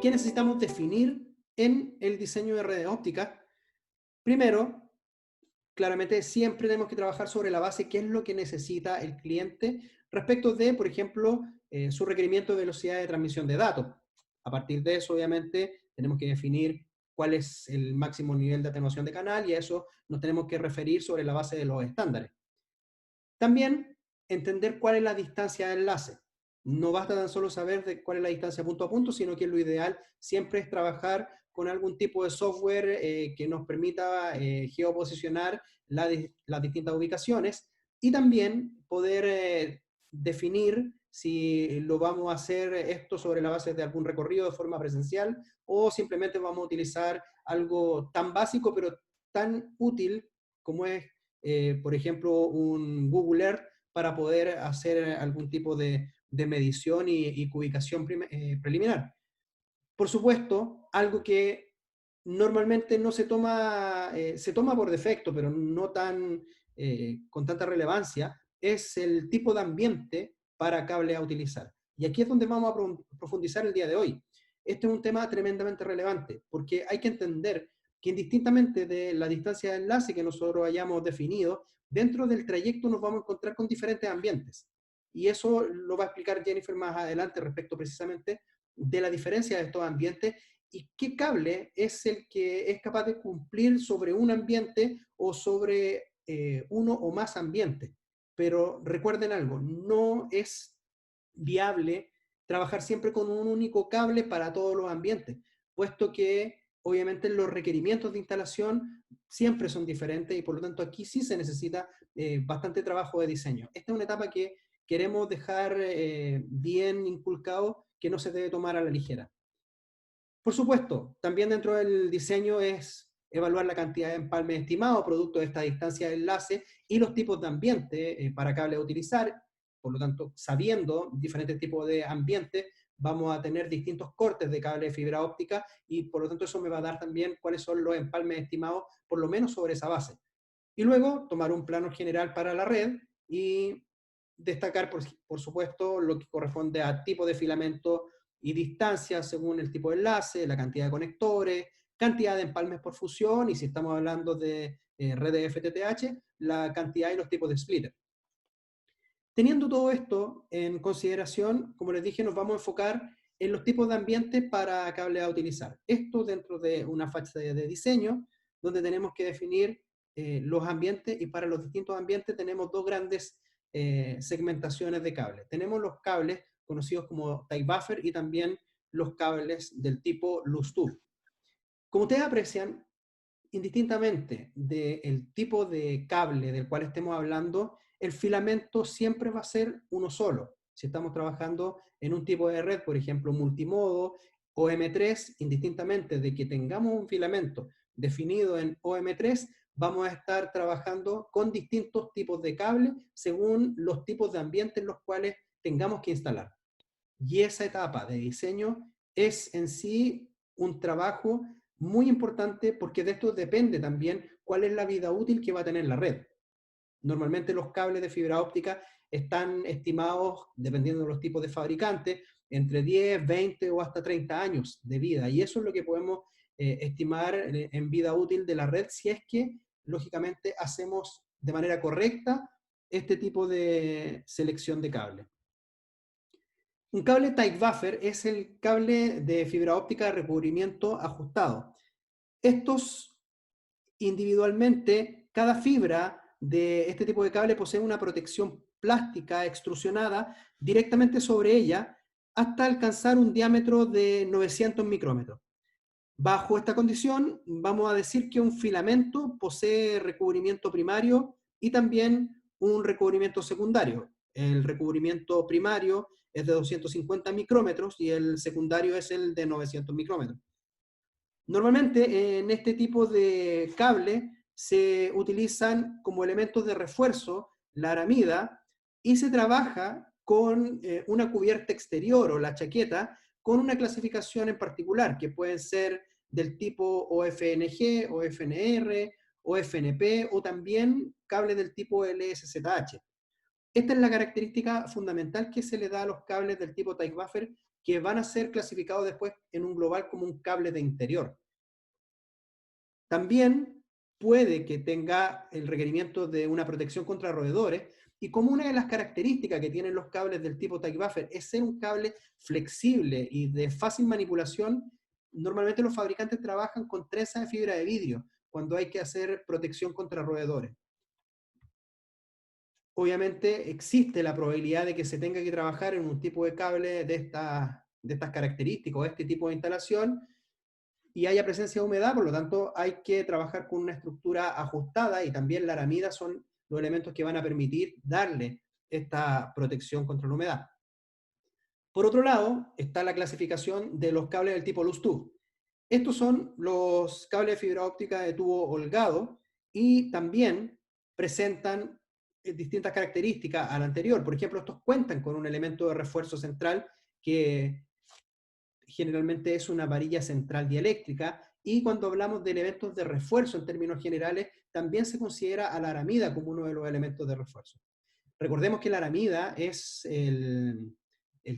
¿Qué necesitamos definir en el diseño de redes ópticas? Primero, claramente siempre tenemos que trabajar sobre la base qué es lo que necesita el cliente respecto de, por ejemplo, su requerimiento de velocidad de transmisión de datos. A partir de eso, obviamente, tenemos que definir cuál es el máximo nivel de atenuación de canal y a eso nos tenemos que referir sobre la base de los estándares. También entender cuál es la distancia de enlace. No basta tan solo saber de cuál es la distancia punto a punto, sino que lo ideal siempre es trabajar con algún tipo de software que nos permita geoposicionar las distintas ubicaciones y también poder definir si lo vamos a hacer esto sobre la base de algún recorrido de forma presencial o simplemente vamos a utilizar algo tan básico pero tan útil como es por ejemplo, un Google Earth para poder hacer algún tipo de medición y ubicación preliminar. Por supuesto, algo que normalmente no se toma por defecto, pero no tan, con tanta relevancia, es el tipo de ambiente para cable a utilizar. Y aquí es donde vamos a profundizar el día de hoy. Este es un tema tremendamente relevante, porque hay que entender que indistintamente de la distancia de enlace que nosotros hayamos definido, dentro del trayecto nos vamos a encontrar con diferentes ambientes. Y eso lo va a explicar Jennifer más adelante respecto precisamente de la diferencia de estos ambientes y qué cable es el que es capaz de cumplir sobre un ambiente o sobre uno o más ambientes. Pero recuerden algo, no es viable trabajar siempre con un único cable para todos los ambientes, puesto que obviamente los requerimientos de instalación siempre son diferentes y por lo tanto aquí sí se necesita bastante trabajo de diseño. Esta es una etapa que queremos dejar bien inculcado que no se debe tomar a la ligera. Por supuesto, también dentro del diseño es evaluar la cantidad de empalme estimado producto de esta distancia de enlace y los tipos de ambiente para cable a utilizar. Por lo tanto, sabiendo diferentes tipos de ambientes, vamos a tener distintos cortes de cable de fibra óptica y por lo tanto eso me va a dar también cuáles son los empalmes estimados, por lo menos sobre esa base. Y luego tomar un plano general para la red y destacar, por supuesto, lo que corresponde a tipo de filamento y distancia según el tipo de enlace, la cantidad de conectores, cantidad de empalmes por fusión y si estamos hablando de redes FTTH, la cantidad y los tipos de splitter. Teniendo todo esto en consideración, como les dije, nos vamos a enfocar en los tipos de ambientes para cable a utilizar. Esto dentro de una fase de diseño, donde tenemos que definir los ambientes y para los distintos ambientes tenemos dos grandes segmentaciones de cable. Tenemos los cables conocidos como type buffer y también los cables del tipo loose tube. Como ustedes aprecian, indistintamente del tipo de cable del cual estemos hablando, el filamento siempre va a ser uno solo. Si estamos trabajando en un tipo de red, por ejemplo, multimodo o M3, indistintamente de que tengamos un filamento definido en OM3, vamos a estar trabajando con distintos tipos de cable según los tipos de ambientes en los cuales tengamos que instalar. Y esa etapa de diseño es en sí un trabajo muy importante porque de esto depende también cuál es la vida útil que va a tener la red. Normalmente los cables de fibra óptica están estimados, dependiendo de los tipos de fabricantes, entre 10, 20 o hasta 30 años de vida. Y eso es lo que podemos estimar en vida útil de la red si es que, lógicamente, hacemos de manera correcta este tipo de selección de cable. Un cable type buffer es el cable de fibra óptica de recubrimiento ajustado. Estos individualmente, cada fibra de este tipo de cable posee una protección plástica extrusionada directamente sobre ella hasta alcanzar un diámetro de 900 micrómetros. Bajo esta condición, vamos a decir que un filamento posee recubrimiento primario y también un recubrimiento secundario. El recubrimiento primario es de 250 micrómetros y el secundario es el de 900 micrómetros. Normalmente en este tipo de cable se utilizan como elementos de refuerzo la aramida y se trabaja con una cubierta exterior o la chaqueta con una clasificación en particular que pueden ser del tipo OFNG, OFNR, OFNP o también cable del tipo LSZH. Esta es la característica fundamental que se le da a los cables del tipo type buffer que van a ser clasificados después en un global como un cable de interior. También puede que tenga el requerimiento de una protección contra roedores, y como una de las características que tienen los cables del tipo tie buffer es ser un cable flexible y de fácil manipulación, normalmente los fabricantes trabajan con trenzas de fibra de vidrio cuando hay que hacer protección contra roedores. Obviamente existe la probabilidad de que se tenga que trabajar en un tipo de cable de estas características o este tipo de instalación, y haya presencia de humedad, por lo tanto hay que trabajar con una estructura ajustada, y también la aramida son los elementos que van a permitir darle esta protección contra la humedad. Por otro lado, está la clasificación de los cables del tipo loose tube. Estos son los cables de fibra óptica de tubo holgado y también presentan distintas características al anterior. Por ejemplo, estos cuentan con un elemento de refuerzo central que generalmente es una varilla central dieléctrica, y cuando hablamos de elementos de refuerzo en términos generales, también se considera a la aramida como uno de los elementos de refuerzo. Recordemos que la aramida es el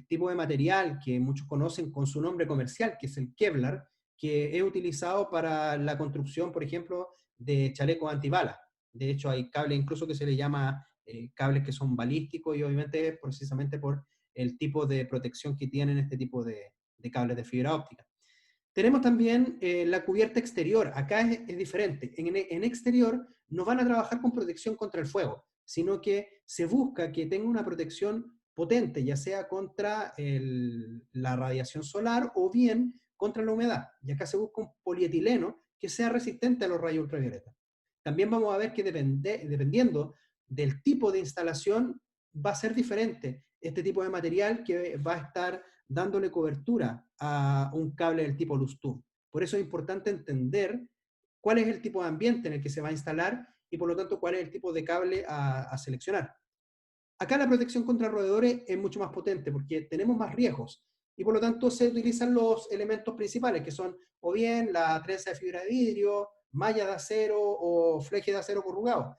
tipo de material que muchos conocen con su nombre comercial, que es el Kevlar, que es utilizado para la construcción, por ejemplo, de chalecos antibalas. De hecho, hay cables incluso que se le llama cables que son balísticos, y obviamente precisamente por el tipo de protección que tienen este tipo de cables de fibra óptica. Tenemos también la cubierta exterior. Acá es diferente. En exterior no van a trabajar con protección contra el fuego, sino que se busca que tenga una protección potente, ya sea contra la radiación solar o bien contra la humedad. Y acá se busca un polietileno que sea resistente a los rayos ultravioleta. También vamos a ver que dependiendo del tipo de instalación va a ser diferente este tipo de material que va a estar dándole cobertura a un cable del tipo loose tube. Por eso es importante entender cuál es el tipo de ambiente en el que se va a instalar, y por lo tanto cuál es el tipo de cable a seleccionar. Acá la protección contra roedores es mucho más potente porque tenemos más riesgos, y por lo tanto se utilizan los elementos principales, que son o bien la trenza de fibra de vidrio, malla de acero o fleje de acero corrugado,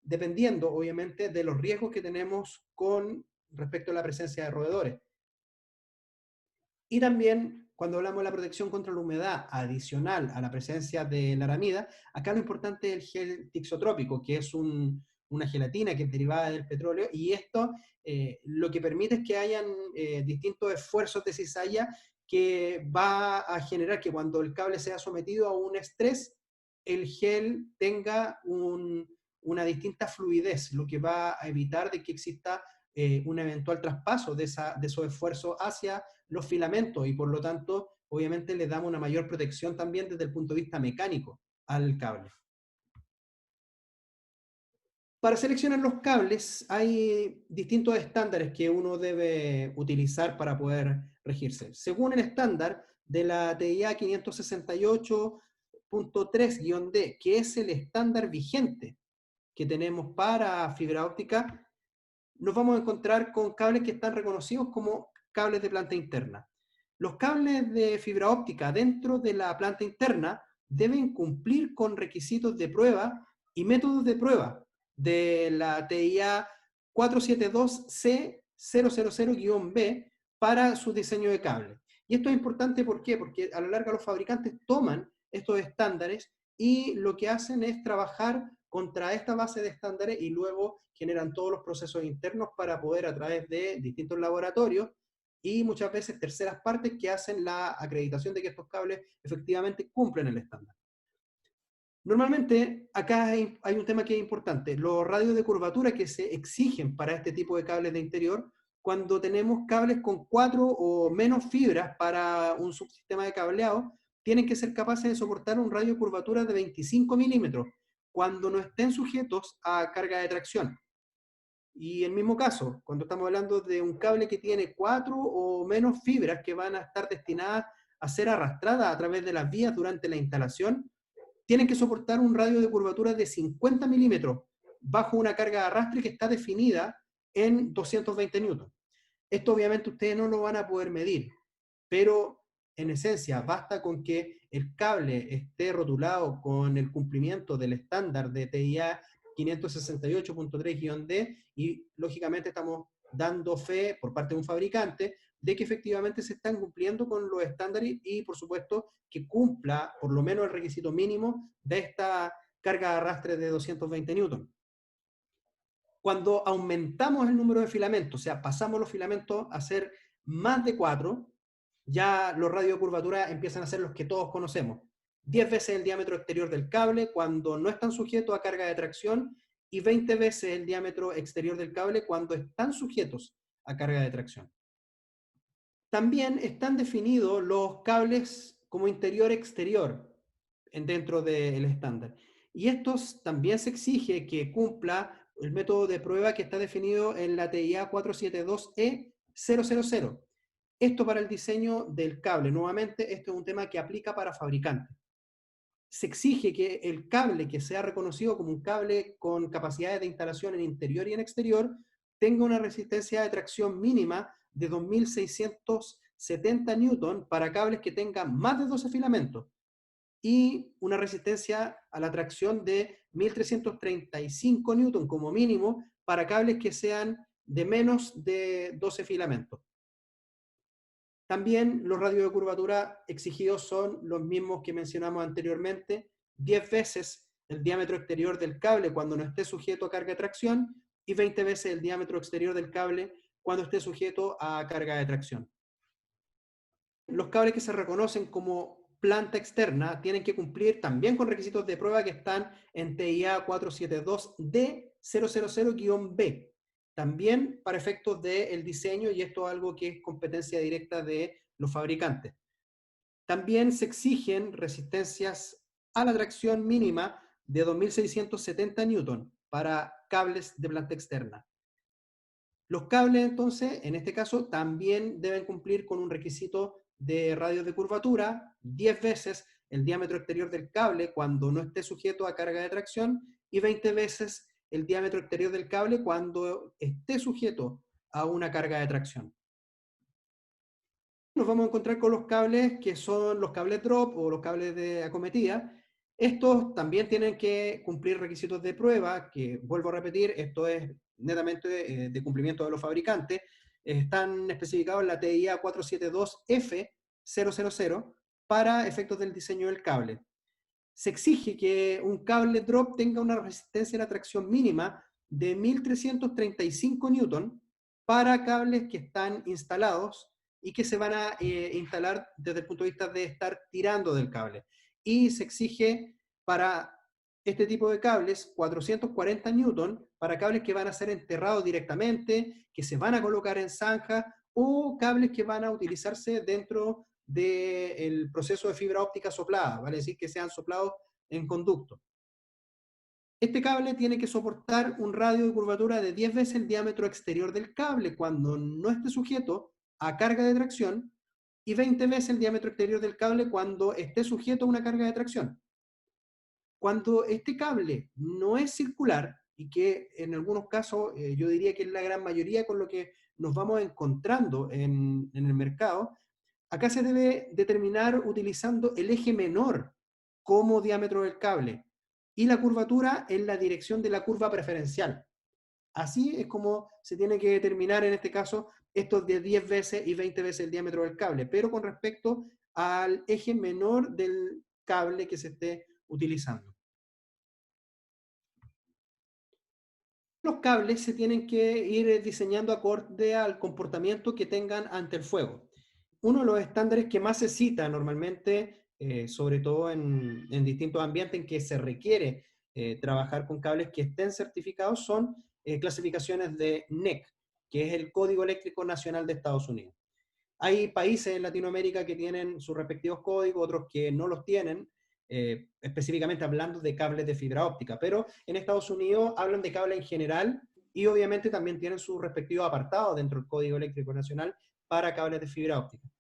dependiendo obviamente de los riesgos que tenemos con respecto a la presencia de roedores. Y también, cuando hablamos de la protección contra la humedad adicional a la presencia de la aramida, acá lo importante es el gel tixotrópico, que es una gelatina que es derivada del petróleo, y esto lo que permite es que hayan distintos esfuerzos de cizalla que va a generar que cuando el cable sea sometido a un estrés, el gel tenga una distinta fluidez, lo que va a evitar de que exista un eventual traspaso de esos esfuerzos hacia los filamentos, y por lo tanto, obviamente le damos una mayor protección también desde el punto de vista mecánico al cable. Para seleccionar los cables hay distintos estándares que uno debe utilizar para poder regirse. Según el estándar de la TIA 568.3-D, que es el estándar vigente que tenemos para fibra óptica, nos vamos a encontrar con cables que están reconocidos como cables de planta interna. Los cables de fibra óptica dentro de la planta interna deben cumplir con requisitos de prueba y métodos de prueba de la TIA 472C000-B para su diseño de cable. Y esto es importante, ¿por qué? Porque a la larga los fabricantes toman estos estándares y lo que hacen es trabajar contra esta base de estándares, y luego generan todos los procesos internos para poder, a través de distintos laboratorios y muchas veces terceras partes, que hacen la acreditación de que estos cables efectivamente cumplen el estándar. Normalmente, acá hay un tema que es importante: los radios de curvatura que se exigen para este tipo de cables de interior. Cuando tenemos cables con 4 o menos fibras para un subsistema de cableado, tienen que ser capaces de soportar un radio de curvatura de 25 milímetros cuando no estén sujetos a carga de tracción. Y el mismo caso, cuando estamos hablando de un cable que tiene 4 o menos fibras que van a estar destinadas a ser arrastradas a través de las vías durante la instalación, tienen que soportar un radio de curvatura de 50 milímetros bajo una carga de arrastre que está definida en 220 newtons. Esto obviamente ustedes no lo van a poder medir, pero en esencia basta con que el cable esté rotulado con el cumplimiento del estándar de TIA 568.3-D, y lógicamente estamos dando fe por parte de un fabricante de que efectivamente se están cumpliendo con los estándares y, por supuesto, que cumpla por lo menos el requisito mínimo de esta carga de arrastre de 220 newton. Cuando aumentamos el número de filamentos, o sea, pasamos los filamentos a ser más de 4, ya los radios de curvatura empiezan a ser los que todos conocemos. 10 veces el diámetro exterior del cable cuando no están sujetos a carga de tracción y 20 veces el diámetro exterior del cable cuando están sujetos a carga de tracción. También están definidos los cables como interior-exterior dentro del estándar. Y estos también se exige que cumpla el método de prueba que está definido en la TIA 472E000. Esto para el diseño del cable. Nuevamente, este es un tema que aplica para fabricantes. Se exige que el cable que sea reconocido como un cable con capacidades de instalación en interior y en exterior tenga una resistencia de tracción mínima de 2670 newton para cables que tengan más de 12 filamentos y una resistencia a la tracción de 1335 newton como mínimo para cables que sean de menos de 12 filamentos. También los radios de curvatura exigidos son los mismos que mencionamos anteriormente, 10 veces el diámetro exterior del cable cuando no esté sujeto a carga de tracción y 20 veces el diámetro exterior del cable cuando esté sujeto a carga de tracción. Los cables que se reconocen como planta externa tienen que cumplir también con requisitos de prueba que están en TIA 472D000-B, también para efectos del diseño, y esto es algo que es competencia directa de los fabricantes. También se exigen resistencias a la tracción mínima de 2670 newton para cables de planta externa. Los cables, entonces, en este caso, también deben cumplir con un requisito de radios de curvatura, 10 veces el diámetro exterior del cable cuando no esté sujeto a carga de tracción y 20 veces el diámetro exterior del cable cuando esté sujeto a una carga de tracción. Nos vamos a encontrar con los cables que son los cables drop o los cables de acometida. Estos también tienen que cumplir requisitos de prueba, que vuelvo a repetir, esto es netamente de cumplimiento de los fabricantes. Están especificados en la TIA 472F000 para efectos del diseño del cable. Se exige que un cable drop tenga una resistencia a la tracción mínima de 1335 newton para cables que están instalados y que se van a instalar desde el punto de vista de estar tirando del cable. Y se exige para este tipo de cables 440 newton para cables que van a ser enterrados directamente, que se van a colocar en zanja o cables que van a utilizarse dentro del proceso de fibra óptica soplada, vale decir que sean soplados en conducto. Este cable tiene que soportar un radio de curvatura de 10 veces el diámetro exterior del cable cuando no esté sujeto a carga de tracción y 20 veces el diámetro exterior del cable cuando esté sujeto a una carga de tracción. Cuando este cable no es circular, y que en algunos casos yo diría que es la gran mayoría con lo que nos vamos encontrando en el mercado, acá se debe determinar utilizando el eje menor como diámetro del cable y la curvatura en la dirección de la curva preferencial. Así es como se tiene que determinar en este caso estos de 10 veces y 20 veces el diámetro del cable, pero con respecto al eje menor del cable que se esté utilizando. Los cables se tienen que ir diseñando acorde al comportamiento que tengan ante el fuego. Uno de los estándares que más se cita normalmente, sobre todo en distintos ambientes en que se requiere trabajar con cables que estén certificados, son clasificaciones de NEC, que es el Código Eléctrico Nacional de Estados Unidos. Hay países en Latinoamérica que tienen sus respectivos códigos, otros que no los tienen, específicamente hablando de cables de fibra óptica, pero en Estados Unidos hablan de cable en general y obviamente también tienen sus respectivos apartados dentro del Código Eléctrico Nacional para cables de fibra óptica.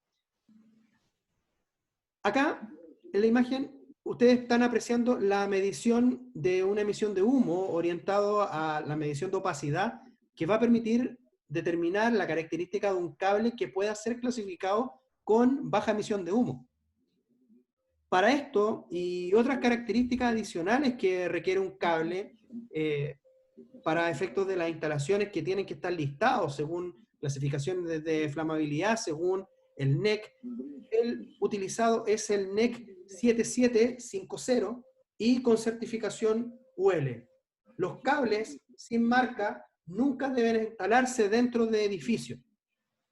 Acá, en la imagen, ustedes están apreciando la medición de una emisión de humo orientado a la medición de opacidad que va a permitir determinar la característica de un cable que pueda ser clasificado con baja emisión de humo. Para esto y otras características adicionales que requiere un cable para efectos de las instalaciones que tienen que estar listados según clasificaciones de flamabilidad según el NEC. El utilizado es el NEC 7750 y con certificación UL. Los cables sin marca nunca deben instalarse dentro de edificios.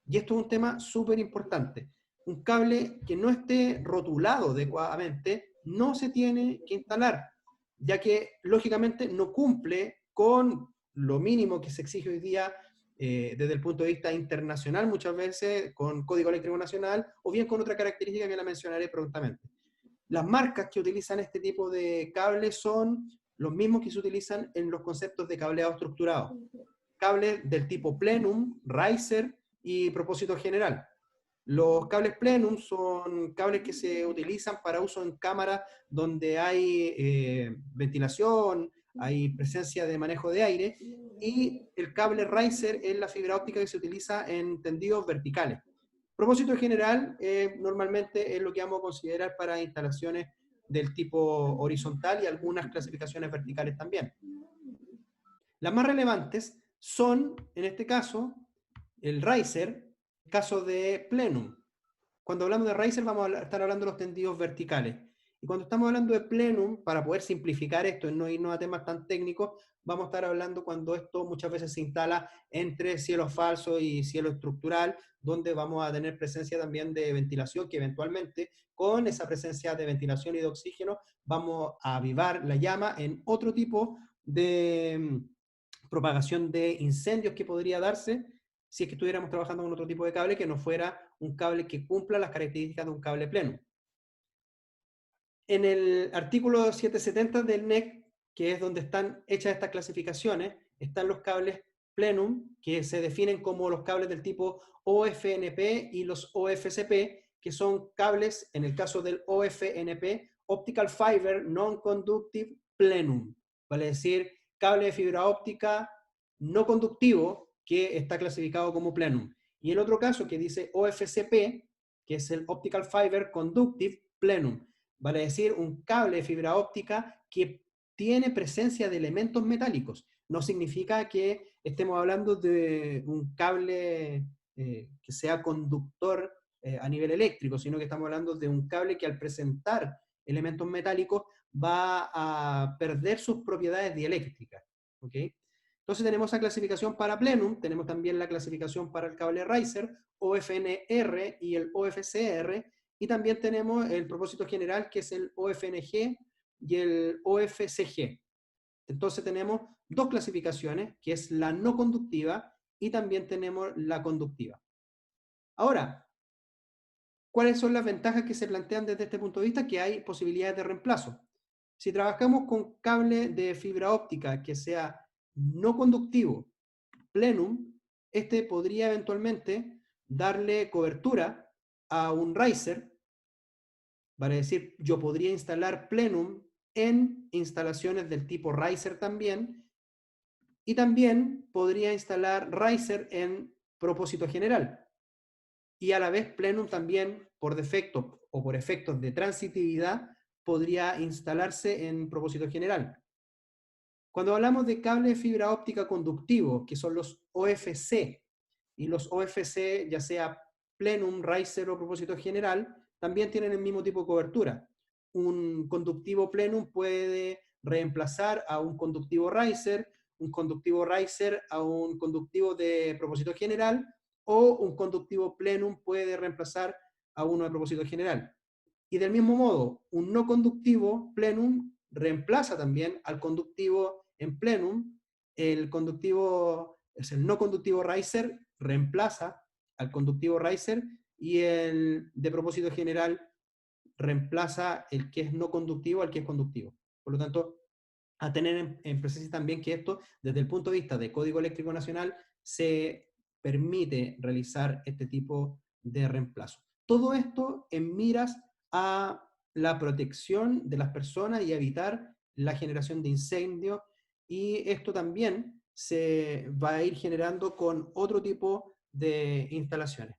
Y esto es un tema súper importante. Un cable que no esté rotulado adecuadamente no se tiene que instalar, ya que lógicamente no cumple con lo mínimo que se exige hoy día desde el punto de vista internacional, muchas veces con Código Eléctrico Nacional, o bien con otra característica que la mencionaré prontamente. Las marcas que utilizan este tipo de cables son los mismos que se utilizan en los conceptos de cableado estructurado. Cables del tipo Plenum, Riser y propósito general. Los cables Plenum son cables que se utilizan para uso en cámaras donde hay ventilación, hay presencia de manejo de aire, y el cable Riser es la fibra óptica que se utiliza en tendidos verticales. Propósito general normalmente es lo que vamos a considerar para instalaciones del tipo horizontal y algunas clasificaciones verticales también. Las más relevantes son, en este caso, el Riser, caso de Plenum. Cuando hablamos de Riser vamos a estar hablando de los tendidos verticales. Y cuando estamos hablando de Plenum, para poder simplificar esto y no irnos a temas tan técnicos, vamos a estar hablando cuando esto muchas veces se instala entre cielo falso y cielo estructural, donde vamos a tener presencia también de ventilación, que eventualmente con esa presencia de ventilación y de oxígeno vamos a avivar la llama en otro tipo de propagación de incendios que podría darse si es que estuviéramos trabajando con otro tipo de cable que no fuera un cable que cumpla las características de un cable pleno. En el artículo 770 del NEC, que es donde están hechas estas clasificaciones, están los cables plenum, que se definen como los cables del tipo OFNP y los OFCP, que son cables, en el caso del OFNP, Optical Fiber Non-Conductive Plenum, vale decir, cable de fibra óptica no conductivo que está clasificado como plenum. Y el otro caso que dice OFCP, que es el Optical Fiber Conductive Plenum, vale decir, un cable de fibra óptica que tiene presencia de elementos metálicos. No significa que estemos hablando de un cable que sea conductor a nivel eléctrico, sino que estamos hablando de un cable que al presentar elementos metálicos va a perder sus propiedades dieléctricas. ¿Okay? Entonces tenemos la clasificación para Plenum, tenemos también la clasificación para el cable Riser, OFNR y el OFCR, y también tenemos el propósito general, que es el OFNG y el OFCG. Entonces tenemos dos clasificaciones, que es la no conductiva y también tenemos la conductiva. Ahora, ¿cuáles son las ventajas que se plantean desde este punto de vista? Que hay posibilidades de reemplazo. Si trabajamos con cable de fibra óptica que sea no conductivo, Plenum, este podría eventualmente darle cobertura a un riser, vale decir, yo podría instalar Plenum en instalaciones del tipo riser también, y también podría instalar riser en propósito general. Y a la vez Plenum también, por defecto o por efectos de transitividad, podría instalarse en propósito general. Cuando hablamos de cable de fibra óptica conductivo, que son los OFC, y los OFC, ya sea Plenum, Riser o propósito general, también tienen el mismo tipo de cobertura. Un conductivo Plenum puede reemplazar a un conductivo Riser, un conductivo Riser a un conductivo de propósito general, o un conductivo Plenum puede reemplazar a uno de propósito general. Y del mismo modo, un no conductivo Plenum reemplaza también al conductivo en Plenum. El conductivo, es el no conductivo Riser, reemplaza al conductivo Riser, y el de propósito general reemplaza el que es no conductivo al que es conductivo. Por lo tanto, a tener en presencia también que esto, desde el punto de vista de Código Eléctrico Nacional, se permite realizar este tipo de reemplazo. Todo esto en miras a la protección de las personas y evitar la generación de incendios, y esto también se va a ir generando con otro tipo de instalaciones.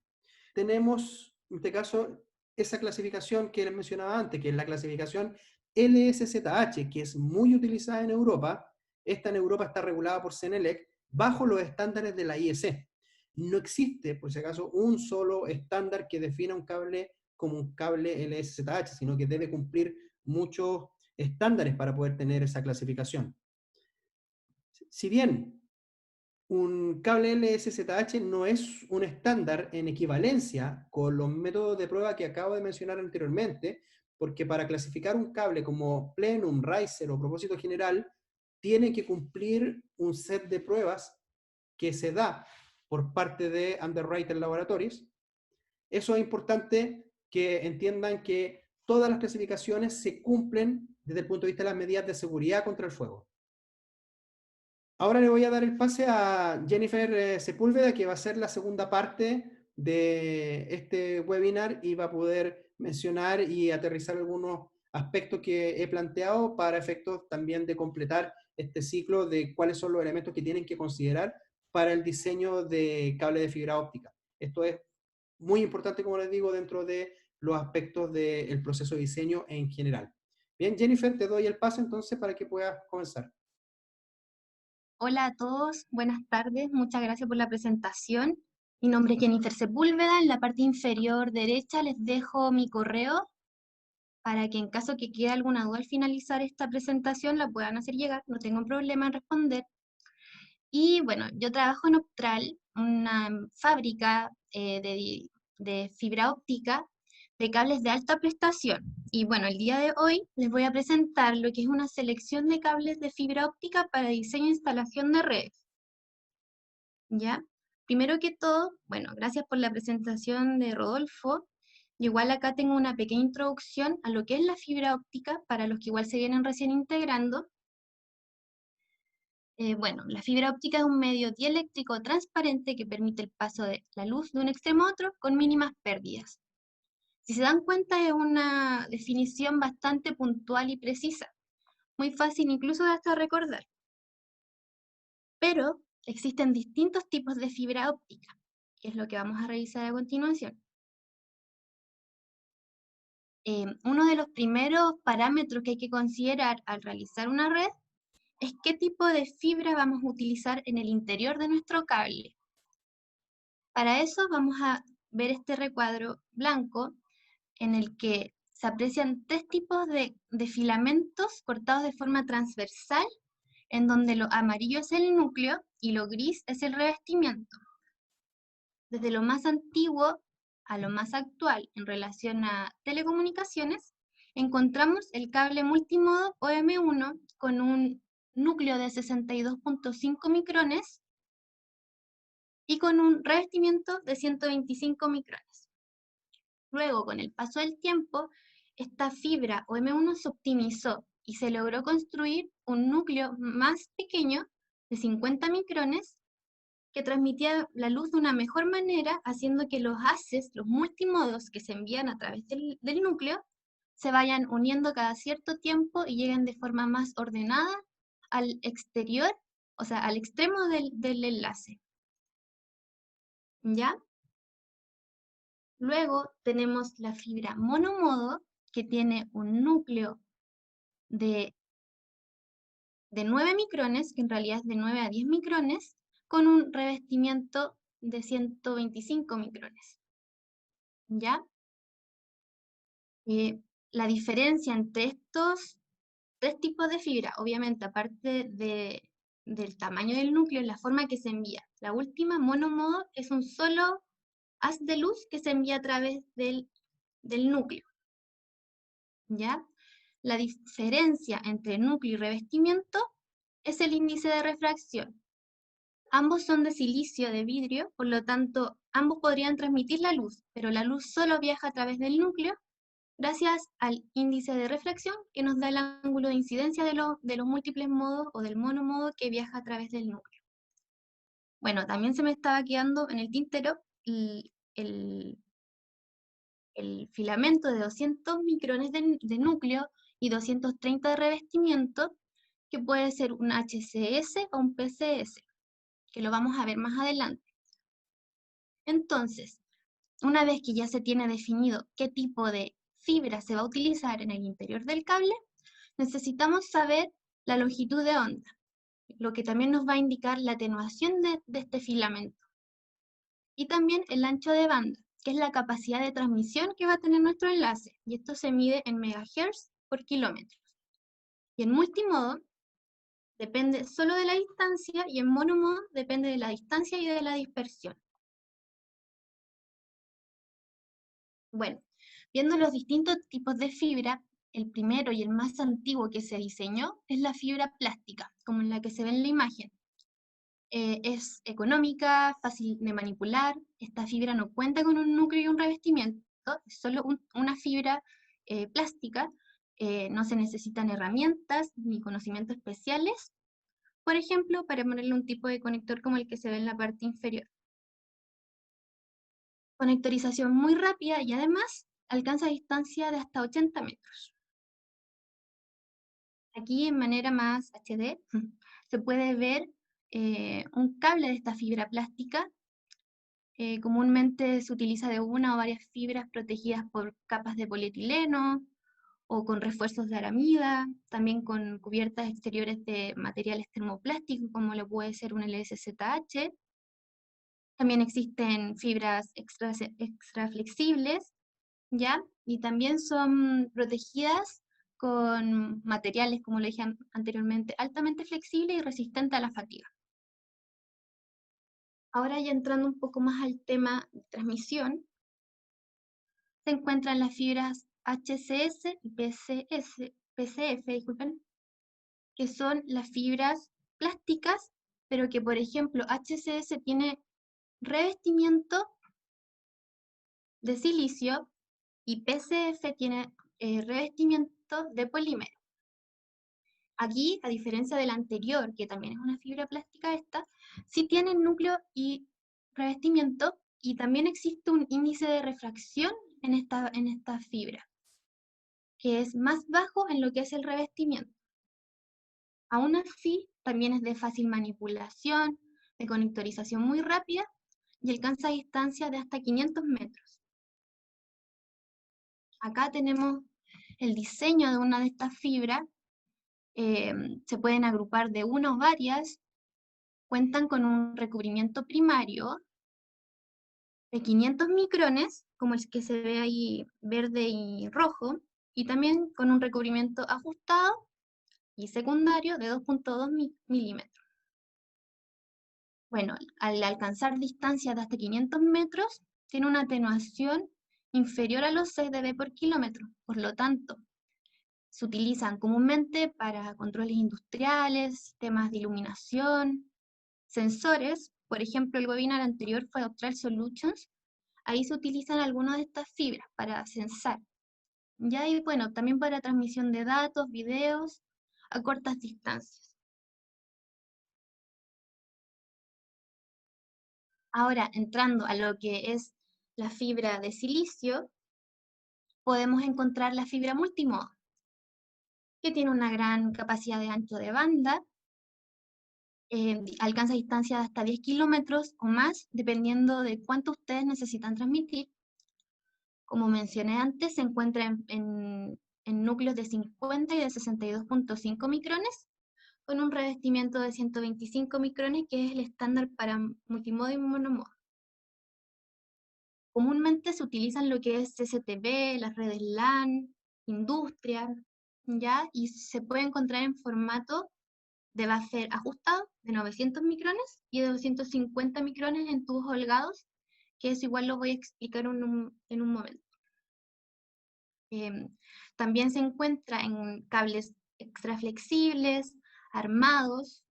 Tenemos, en este caso, esa clasificación que les mencionaba antes, que es la clasificación LSZH, que es muy utilizada en Europa. Esta en Europa está regulada por CENELEC bajo los estándares de la IEC. no existe, por si acaso, un solo estándar que defina un cable como un cable LSZH, sino que debe cumplir muchos estándares para poder tener esa clasificación. Si bien un cable LSZH no es un estándar en equivalencia con los métodos de prueba que acabo de mencionar anteriormente, porque para clasificar un cable como plenum, riser o propósito general, tiene que cumplir un set de pruebas que se da por parte de Underwriter Laboratories. Eso es importante que entiendan que todas las clasificaciones se cumplen desde el punto de vista de las medidas de seguridad contra el fuego. Ahora le voy a dar el pase a Jennifer Sepúlveda, que va a ser la segunda parte de este webinar y va a poder mencionar y aterrizar algunos aspectos que he planteado para efectos también de completar este ciclo de cuáles son los elementos que tienen que considerar para el diseño de cable de fibra óptica. Esto es muy importante, como les digo, dentro de los aspectos del proceso de diseño en general. Bien, Jennifer, te doy el pase entonces para que puedas comenzar. Hola a todos, buenas tardes, muchas gracias por la presentación. Mi nombre es Jennifer Sepúlveda, en la parte inferior derecha les dejo mi correo para que en caso que quede alguna duda al finalizar esta presentación la puedan hacer llegar, no tengo problema en responder. Y bueno, yo trabajo en Optral, una fábrica de fibra óptica de cables de alta prestación. Y bueno, el día de hoy les voy a presentar lo que es una selección de cables de fibra óptica para diseño e instalación de redes. ¿Ya? Primero que todo, bueno, gracias por la presentación de Rodolfo. Igual acá tengo una pequeña introducción a lo que es la fibra óptica para los que igual se vienen recién integrando. Bueno, la fibra óptica es un medio dieléctrico transparente que permite el paso de la luz de un extremo a otro con mínimas pérdidas. Si se dan cuenta, es una definición bastante puntual y precisa, muy fácil incluso de hasta recordar. Pero existen distintos tipos de fibra óptica, que es lo que vamos a revisar a continuación. Uno de los primeros parámetros que hay que considerar al realizar una red es qué tipo de fibra vamos a utilizar en el interior de nuestro cable. Para eso vamos a ver este recuadro blanco en el que se aprecian tres tipos de filamentos cortados de forma transversal, en donde lo amarillo es el núcleo y lo gris es el revestimiento. Desde lo más antiguo a lo más actual en relación a telecomunicaciones, encontramos el cable multimodo OM1 con un núcleo de 62.5 micrones y con un revestimiento de 125 micrones. Luego, con el paso del tiempo, esta fibra OM1 se optimizó y se logró construir un núcleo más pequeño de 50 micrones que transmitía la luz de una mejor manera, haciendo que los haces, los multimodos que se envían a través del núcleo, se vayan uniendo cada cierto tiempo y lleguen de forma más ordenada al exterior, o sea, al extremo del enlace. ¿Ya? Luego tenemos la fibra monomodo, que tiene un núcleo de 9 micrones, que en realidad es de 9 a 10 micrones, con un revestimiento de 125 micrones. ¿Ya? La diferencia entre estos tres tipos de fibra, obviamente, aparte del tamaño del núcleo, es la forma que se envía. La última, monomodo, es un solo haz de luz que se envía a través del núcleo. ¿Ya? La diferencia entre núcleo y revestimiento es el índice de refracción. Ambos son de silicio de vidrio, por lo tanto, ambos podrían transmitir la luz, pero la luz solo viaja a través del núcleo gracias al índice de refracción que nos da el ángulo de incidencia de los múltiples modos o del monomodo que viaja a través del núcleo. Bueno, también se me estaba quedando en el tintero el filamento de 200 micrones de núcleo y 230 de revestimiento, que puede ser un HCS o un PCS, que lo vamos a ver más adelante. Entonces, una vez que ya se tiene definido qué tipo de fibra se va a utilizar en el interior del cable, necesitamos saber la longitud de onda, lo que también nos va a indicar la atenuación de este filamento. y también el ancho de banda, que es la capacidad de transmisión que va a tener nuestro enlace, y esto se mide en megahertz por kilómetro. Y en multimodo depende solo de la distancia, y en monomodo depende de la distancia y de la dispersión. Bueno, viendo los distintos tipos de fibra, el primero y el más antiguo que se diseñó es la fibra plástica, como en la que se ve en la imagen. Es económica, fácil de manipular. Esta fibra no cuenta con un núcleo y un revestimiento, es solo una fibra plástica. No se necesitan herramientas ni conocimientos especiales, por ejemplo, para ponerle un tipo de conector como el que se ve en la parte inferior. Conectorización muy rápida y además alcanza distancia de hasta 80 metros. Aquí en manera más HD se puede ver un cable de esta fibra plástica. Comúnmente se utiliza de una o varias fibras protegidas por capas de polietileno o con refuerzos de aramida, también con cubiertas exteriores de materiales termoplásticos como lo puede ser un LSZH. También existen fibras extra flexibles, ¿ya? Y también son protegidas con materiales, como lo dije anteriormente, altamente flexibles y resistentes a la fatiga. Ahora ya entrando un poco más al tema de transmisión, se encuentran las fibras HCS y PCF, disculpen, que son las fibras plásticas, pero que por ejemplo HCS tiene revestimiento de silicio y PCF tiene revestimiento de polímero. Aquí, a diferencia de la anterior, que también es una fibra plástica esta, sí tiene núcleo y revestimiento, y también existe un índice de refracción en esta fibra, que es más bajo en lo que es el revestimiento. Aún así, también es de fácil manipulación, de conectorización muy rápida, y alcanza distancia de hasta 500 metros. Acá tenemos el diseño de una de estas fibras. Se pueden agrupar de una o varias. Cuentan con un recubrimiento primario de 500 micrones, como el que se ve ahí verde y rojo, y también con un recubrimiento ajustado y secundario de 2.2 milímetros. Bueno, al alcanzar distancias de hasta 500 metros, tiene una atenuación inferior a los 6 dB por kilómetro. Por lo tanto, se utilizan comúnmente para controles industriales, sistemas de iluminación, sensores. Por ejemplo, el webinar anterior fue Optral Solutions. Ahí se utilizan algunas de estas fibras para sensar. Ya, y bueno, también para transmisión de datos, videos a cortas distancias. Ahora, entrando a lo que es la fibra de silicio, podemos encontrar la fibra multimodo, que tiene una gran capacidad de ancho de banda, alcanza distancia de hasta 10 kilómetros o más, dependiendo de cuánto ustedes necesitan transmitir. Como mencioné antes, se encuentra en núcleos de 50 y de 62.5 micrones, con un revestimiento de 125 micrones, que es el estándar para multimodo y monomodo. Comúnmente se utilizan lo que es CCTV, las redes LAN, industria, ¿ya? Y se puede encontrar en formato de buffer ajustado de 900 micrones y de 250 micrones en tubos holgados, que eso igual lo voy a explicar en un momento. También se encuentra en cables extra flexibles, armados,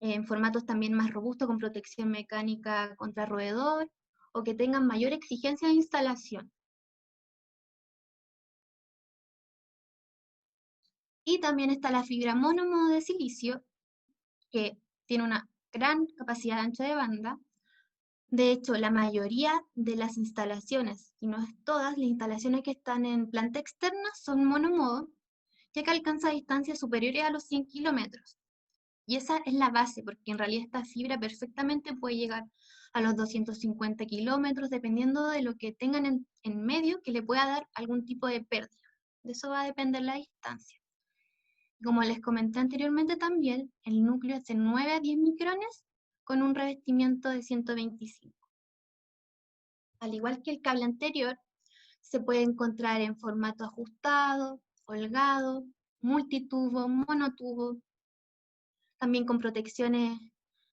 en formatos también más robustos con protección mecánica contra roedor, o que tengan mayor exigencia de instalación. Y también está la fibra monomodo de silicio, que tiene una gran capacidad de ancho de banda. De hecho, la mayoría de las instalaciones, y no es todas, las instalaciones que están en planta externa son monomodo, ya que alcanza distancias superiores a los 100 kilómetros. Y esa es la base, porque en realidad esta fibra perfectamente puede llegar a los 250 kilómetros, dependiendo de lo que tengan en medio, que le pueda dar algún tipo de pérdida. De eso va a depender la distancia. Como les comenté anteriormente también, el núcleo es de 9 a 10 micrones con un revestimiento de 125. Al igual que el cable anterior, se puede encontrar en formato ajustado, holgado, multitubo, monotubo, también con protecciones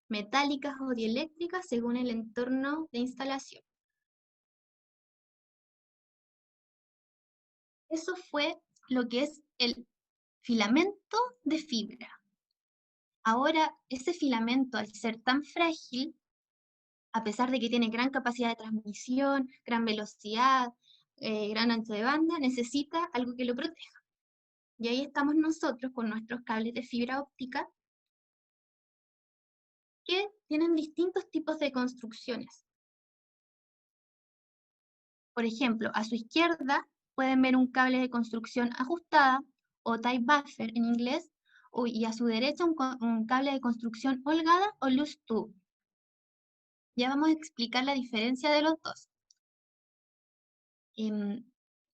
metálicas o dieléctricas según el entorno de instalación. Eso fue lo que es el filamento de fibra. Ahora, ese filamento, al ser tan frágil, a pesar de que tiene gran capacidad de transmisión, gran velocidad, gran ancho de banda, necesita algo que lo proteja. Y ahí estamos nosotros con nuestros cables de fibra óptica que tienen distintos tipos de construcciones. Por ejemplo, a su izquierda pueden ver un cable de construcción ajustada, o tie buffer en inglés, y a su derecha un cable de construcción holgada o loose tube. Ya vamos a explicar la diferencia de los dos.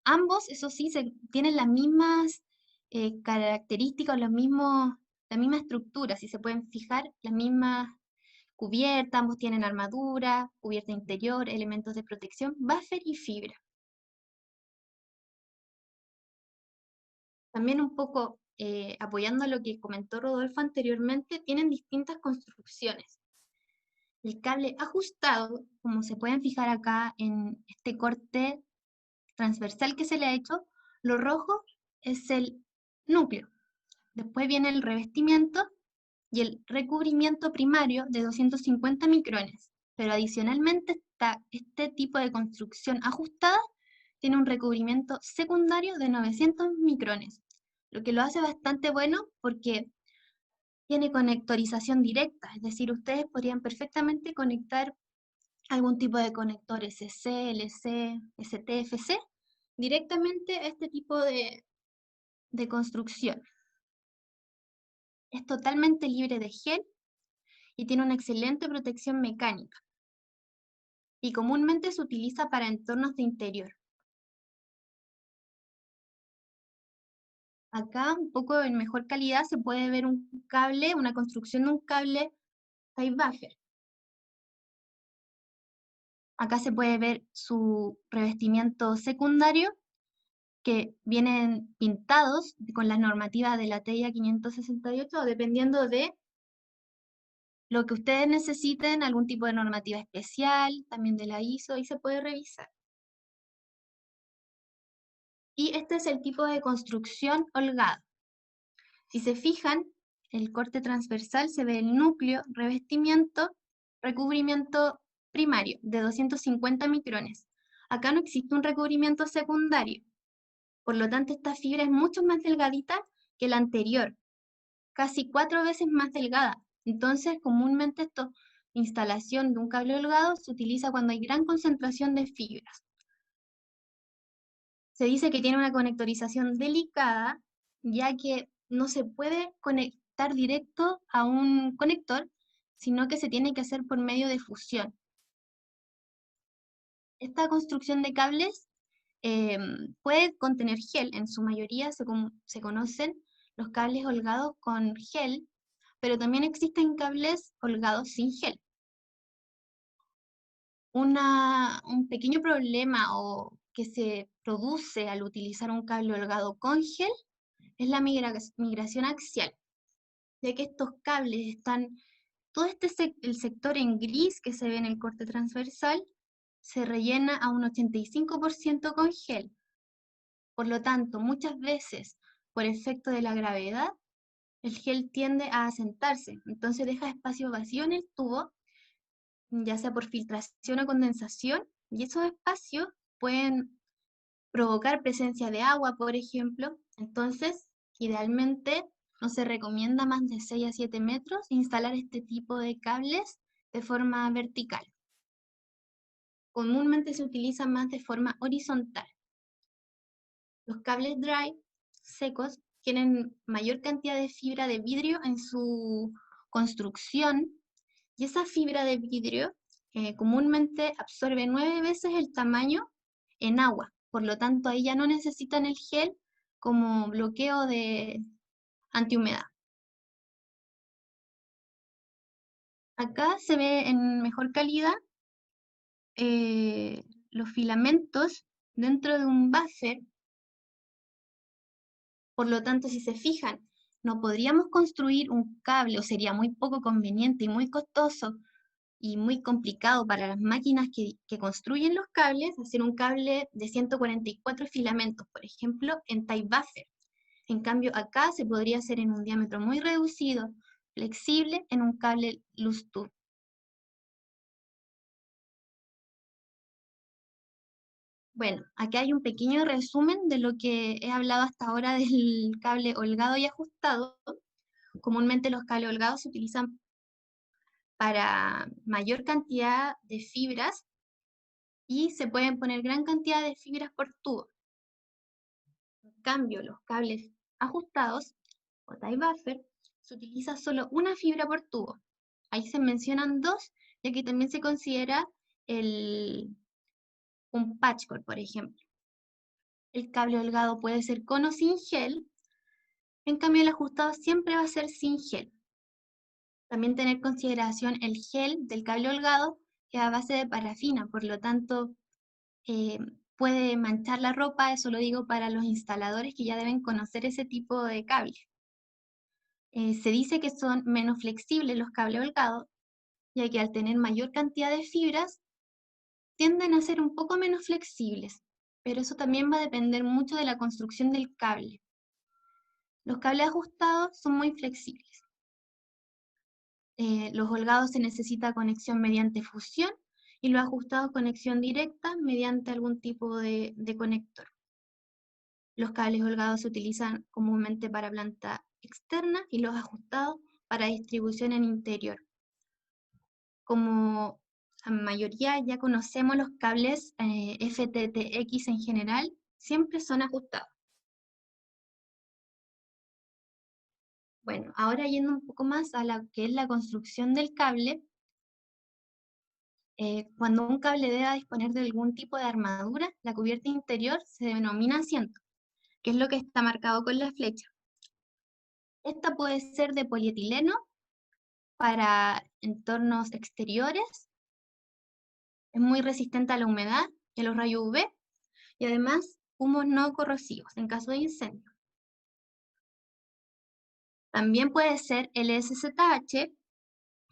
Ambos, eso sí, tienen las mismas características, la misma estructura, si se pueden fijar, las mismas cubiertas, ambos tienen armadura, cubierta interior, elementos de protección, buffer y fibra. También un poco apoyando lo que comentó Rodolfo anteriormente, tienen distintas construcciones. El cable ajustado, como se pueden fijar acá en este corte transversal que se le ha hecho, lo rojo es el núcleo. Después viene el revestimiento y el recubrimiento primario de 250 micrones. Pero adicionalmente este tipo de construcción ajustada tiene un recubrimiento secundario de 900 micrones, lo que lo hace bastante bueno porque tiene conectorización directa, es decir, ustedes podrían perfectamente conectar algún tipo de conector SC, LC, ST, FC directamente a este tipo de construcción. Es totalmente libre de gel y tiene una excelente protección mecánica. Y comúnmente se utiliza para entornos de interior. Acá, un poco en mejor calidad, se puede ver un cable, una construcción de un cable tie buffer. Acá se puede ver su revestimiento secundario, que vienen pintados con la normativa de la TIA 568, dependiendo de lo que ustedes necesiten, algún tipo de normativa especial, también de la ISO, y se puede revisar. Y este es el tipo de construcción holgada. Si se fijan, el corte transversal se ve el núcleo, revestimiento, recubrimiento primario de 250 micrones. Acá no existe un recubrimiento secundario. Por lo tanto, esta fibra es mucho más delgadita que la anterior, casi 4 veces más delgada. Entonces, comúnmente esta instalación de un cable holgado se utiliza cuando hay gran concentración de fibras. Se dice que tiene una conectorización delicada, ya que no se puede conectar directo a un conector, sino que se tiene que hacer por medio de fusión. Esta construcción de cables puede contener gel, en su mayoría se conocen los cables holgados con gel, pero también existen cables holgados sin gel. Un pequeño problema o que se produce al utilizar un cable holgado con gel es la migración axial, ya que estos cables están, todo el sector en gris que se ve en el corte transversal, se rellena a un 85% con gel. Por lo tanto, muchas veces, por efecto de la gravedad, el gel tiende a asentarse, entonces deja espacio vacío en el tubo, ya sea por filtración o condensación, y esos espacios pueden provocar presencia de agua, por ejemplo. Entonces, idealmente, no se recomienda más de 6 a 7 metros instalar este tipo de cables de forma vertical. Comúnmente se utilizan más de forma horizontal. Los cables dry, secos, tienen mayor cantidad de fibra de vidrio en su construcción, y esa fibra de vidrio comúnmente absorbe 9 veces el tamaño en agua. Por lo tanto, ahí ya no necesitan el gel como bloqueo de antihumedad. Acá se ve en mejor calidad los filamentos dentro de un buffer. Por lo tanto, si se fijan, no podríamos construir un cable, o sería muy poco conveniente y muy costoso y muy complicado para las máquinas que construyen los cables, hacer un cable de 144 filamentos, por ejemplo, en type buffer. En cambio, acá se podría hacer en un diámetro muy reducido, flexible, en un cable loose tube. Bueno, aquí hay un pequeño resumen de lo que he hablado hasta ahora del cable holgado y ajustado. Comúnmente los cables holgados se utilizan para mayor cantidad de fibras y se pueden poner gran cantidad de fibras por tubo. En cambio, los cables ajustados o tie buffer se utiliza solo una fibra por tubo. Ahí se mencionan dos, ya que también se considera un patchwork, por ejemplo. El cable holgado puede ser con o sin gel, en cambio el ajustado siempre va a ser sin gel. También tener en consideración el gel del cable holgado que es a base de parafina, por lo tanto eh, puede manchar la ropa, eso lo digo para los instaladores que ya deben conocer ese tipo de cables. Se dice que son menos flexibles los cables holgados, ya que al tener mayor cantidad de fibras, tienden a ser un poco menos flexibles, pero eso también va a depender mucho de la construcción del cable. Los cables ajustados son muy flexibles. Los holgados se necesita conexión mediante fusión y los ajustados conexión directa mediante algún tipo de conector. Los cables holgados se utilizan comúnmente para planta externa y los ajustados para distribución en interior. Como la mayoría ya conocemos los cables FTTX en general, siempre son ajustados. Bueno, ahora yendo un poco más a lo que es la construcción del cable, cuando un cable deba disponer de algún tipo de armadura, la cubierta interior se denomina asiento, que es lo que está marcado con la flecha. Esta puede ser de polietileno para entornos exteriores, es muy resistente a la humedad y a los rayos UV, y además humos no corrosivos en caso de incendio. También puede ser el SZH,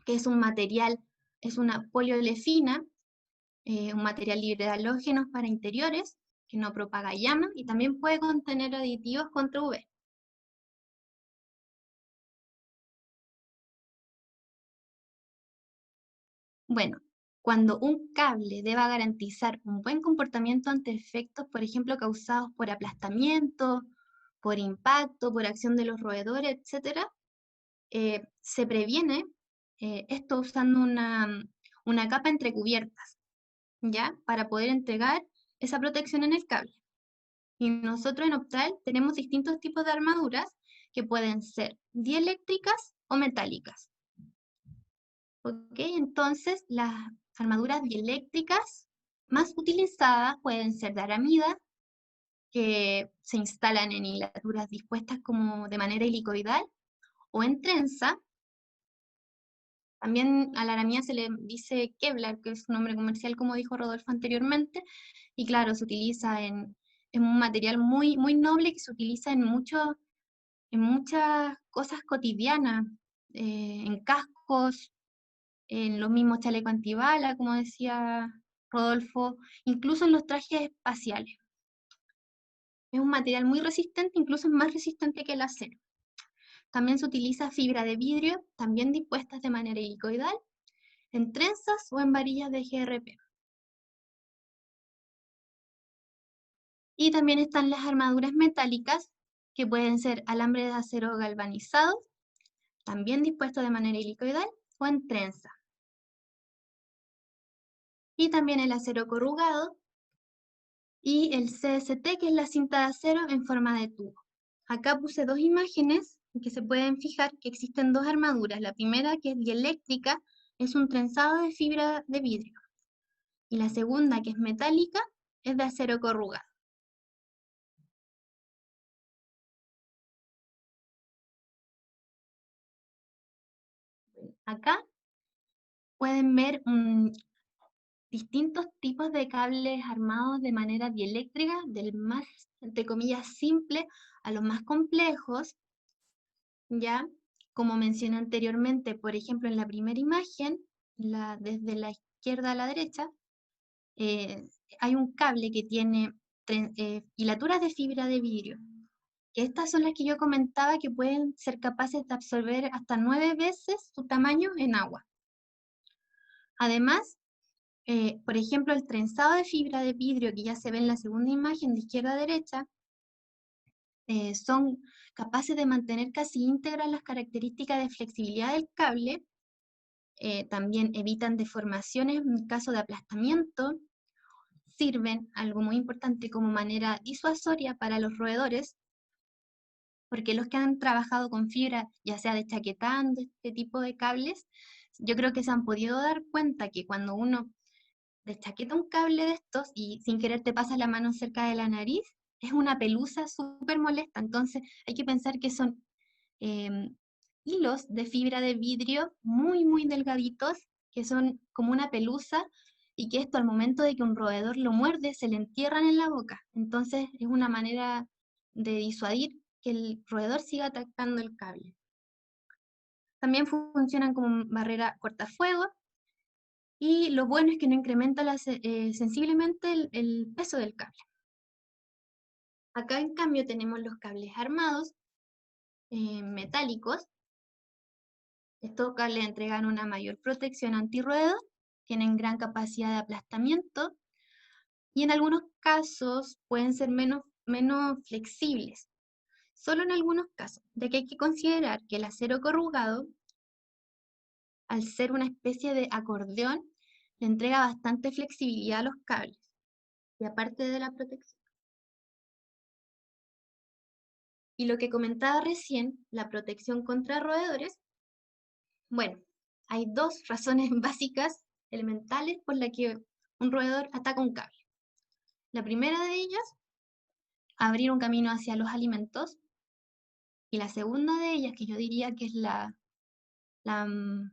que es un material, es una poliolefina, un material libre de halógenos para interiores, que no propaga llama y también puede contener aditivos contra UV. Bueno, cuando un cable deba garantizar un buen comportamiento ante efectos, por ejemplo, causados por aplastamiento, por impacto, por acción de los roedores, etc., se previene esto usando una capa entre cubiertas, ¿ya? Para poder entregar esa protección en el cable. Y nosotros en Optal tenemos distintos tipos de armaduras que pueden ser dieléctricas o metálicas. ¿Ok? Entonces, las armaduras dieléctricas más utilizadas pueden ser de aramida, que se instalan en hilaturas dispuestas como de manera helicoidal, o en trenza. También a la aramida se le dice Kevlar, que es un nombre comercial, como dijo Rodolfo anteriormente, y claro, se utiliza en un material muy, muy noble que se utiliza en muchas cosas cotidianas, en cascos, en los mismos chalecos antibala, como decía Rodolfo, incluso en los trajes espaciales. Es un material muy resistente, incluso es más resistente que el acero. También se utiliza fibra de vidrio, también dispuestas de manera helicoidal, en trenzas o en varillas de GRP. Y también están las armaduras metálicas, que pueden ser alambres de acero galvanizados, también dispuestos de manera helicoidal o en trenza. Y también el acero corrugado y el CST, que es la cinta de acero en forma de tubo. Acá puse dos imágenes en que se pueden fijar que existen dos armaduras. La primera, que es dieléctrica, es un trenzado de fibra de vidrio. Y la segunda, que es metálica, es de acero corrugado. Acá pueden ver distintos tipos de cables armados de manera dieléctrica, del más, entre comillas, simple a los más complejos, ¿ya? Como mencioné anteriormente, por ejemplo, en la primera imagen, desde la izquierda a la derecha, eh, hay un cable que tiene hilaturas de fibra de vidrio. Estas son las que yo comentaba que pueden ser capaces de absorber hasta 9 veces su tamaño en agua. Además, por ejemplo, el trenzado de fibra de vidrio que ya se ve en la segunda imagen de izquierda a derecha, son capaces de mantener casi íntegras las características de flexibilidad del cable. También evitan deformaciones en caso de aplastamiento. Sirven, algo muy importante, como manera disuasoria para los roedores, porque los que han trabajado con fibra, ya sea de chaquetán, de este tipo de cables, yo creo que se han podido dar cuenta que cuando uno deschaqueta un cable de estos y sin querer te pasa la mano cerca de la nariz, es una pelusa súper molesta. Entonces hay que pensar que son hilos de fibra de vidrio muy, muy delgaditos, que son como una pelusa, y que esto al momento de que un roedor lo muerde, se le entierran en la boca. Entonces es una manera de disuadir que el roedor siga atacando el cable. También funcionan como barrera cortafuegos, y lo bueno es que no incrementa sensiblemente el peso del cable. Acá en cambio tenemos los cables armados, metálicos. Estos cables entregan una mayor protección antirruedo, tienen gran capacidad de aplastamiento y en algunos casos pueden ser menos flexibles. Solo en algunos casos, ya que hay que considerar que el acero corrugado, al ser una especie de acordeón, le entrega bastante flexibilidad a los cables, y aparte de la protección. Y lo que comentaba recién, la protección contra roedores, bueno, hay dos razones básicas, elementales, por las que un roedor ataca un cable. La primera de ellas, abrir un camino hacia los alimentos, y la segunda de ellas, que yo diría que es la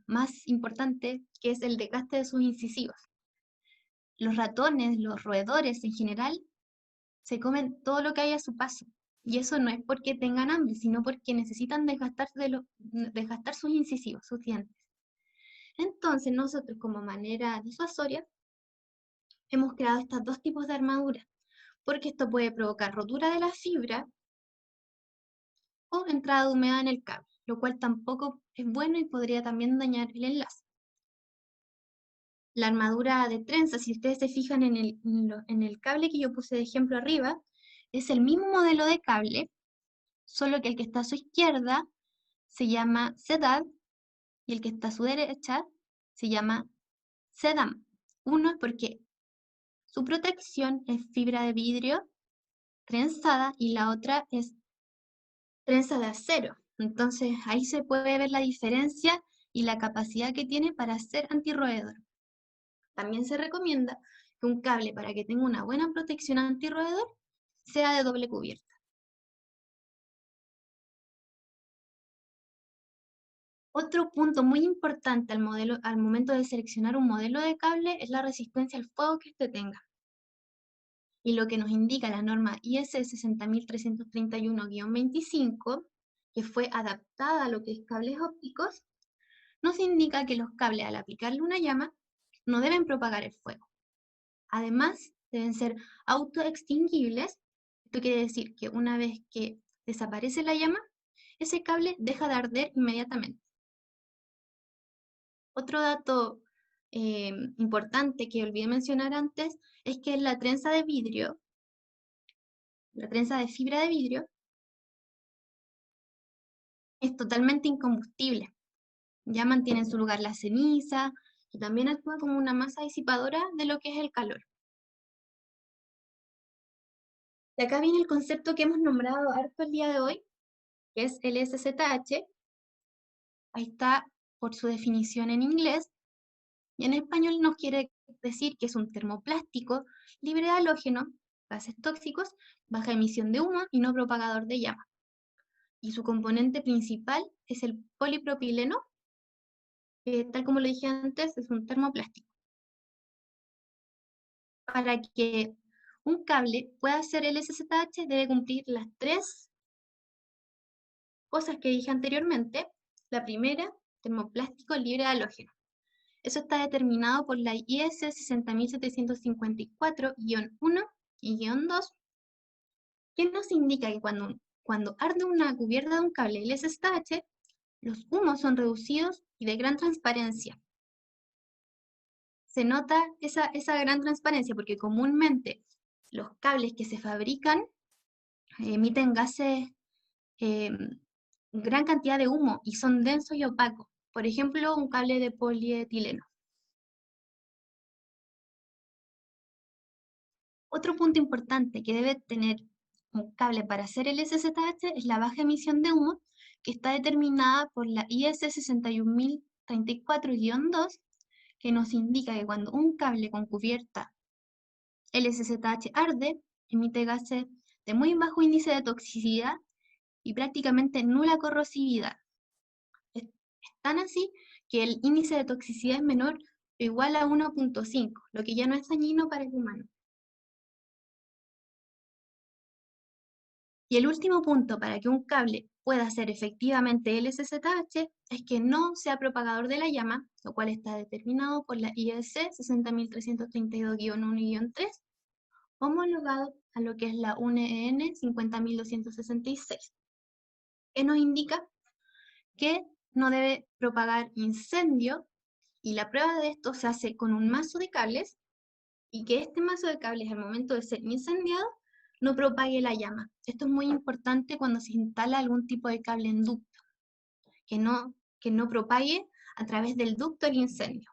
más importante, que es el desgaste de sus incisivos. Los ratones, los roedores en general, se comen todo lo que hay a su paso. Y eso no es porque tengan hambre, sino porque necesitan desgastar sus incisivos, sus dientes. Entonces nosotros, como manera disuasoria, hemos creado estos dos tipos de armadura, porque esto puede provocar rotura de la fibra o entrada de humedad en el cable, lo cual tampoco es bueno y podría también dañar el enlace. La armadura de trenza, si ustedes se fijan en el cable que yo puse de ejemplo arriba, es el mismo modelo de cable, solo que el que está a su izquierda se llama Sedad y el que está a su derecha se llama Sedam. Uno es porque su protección es fibra de vidrio trenzada y la otra es trenza de acero. Entonces ahí se puede ver la diferencia y la capacidad que tiene para ser antirroedor. También se recomienda que un cable, para que tenga una buena protección antirroedor, sea de doble cubierta. Otro punto muy importante al momento de seleccionar un modelo de cable es la resistencia al fuego que éste tenga. Y lo que nos indica la norma IS 60331-25, que fue adaptada a lo que es cables ópticos, nos indica que los cables, al aplicarle una llama, no deben propagar el fuego. Además, deben ser autoextinguibles. Esto quiere decir que una vez que desaparece la llama, ese cable deja de arder inmediatamente. Otro dato importante que olvidé mencionar antes es que la trenza de vidrio, la trenza de fibra de vidrio, es totalmente incombustible. Ya mantiene en su lugar la ceniza y también actúa como una masa disipadora de lo que es el calor. Y acá viene el concepto que hemos nombrado harto el día de hoy, que es el SZH. Ahí está por su definición en inglés, y en español nos quiere decir que es un termoplástico libre de halógeno, gases tóxicos, baja emisión de humo y no propagador de llama. Y su componente principal es el polipropileno, que tal como lo dije antes, es un termoplástico. para que un cable pueda ser LSZH debe cumplir las 3 cosas que dije anteriormente. La primera, termoplástico libre de halógeno. Eso está determinado por la IS 60754-1 y -2, que nos indica que cuando arde una cubierta de un cable LSTH, los humos son reducidos y de gran transparencia. Se nota esa gran transparencia porque comúnmente los cables que se fabrican emiten gases, gran cantidad de humo y son densos y opacos. Por ejemplo, un cable de polietileno. Otro punto importante que debe tener un cable para hacer el SSH es la baja emisión de humo, que está determinada por la IS 61034-2, que nos indica que cuando un cable con cubierta LSZH arde, emite gases de muy bajo índice de toxicidad y prácticamente nula corrosividad. Es tan así que el índice de toxicidad es menor o igual a 1.5, lo que ya no es dañino para el humano. Y el último punto para que un cable pueda ser efectivamente LSZH es que no sea propagador de la llama, lo cual está determinado por la IEC 60332-1-3, homologado a lo que es la UNEN 50266, que nos indica que no debe propagar incendio, y la prueba de esto se hace con un mazo de cables, y que este mazo de cables al momento de ser incendiado no propague la llama. Esto es muy importante cuando se instala algún tipo de cable en ducto, que no propague a través del ducto el incendio.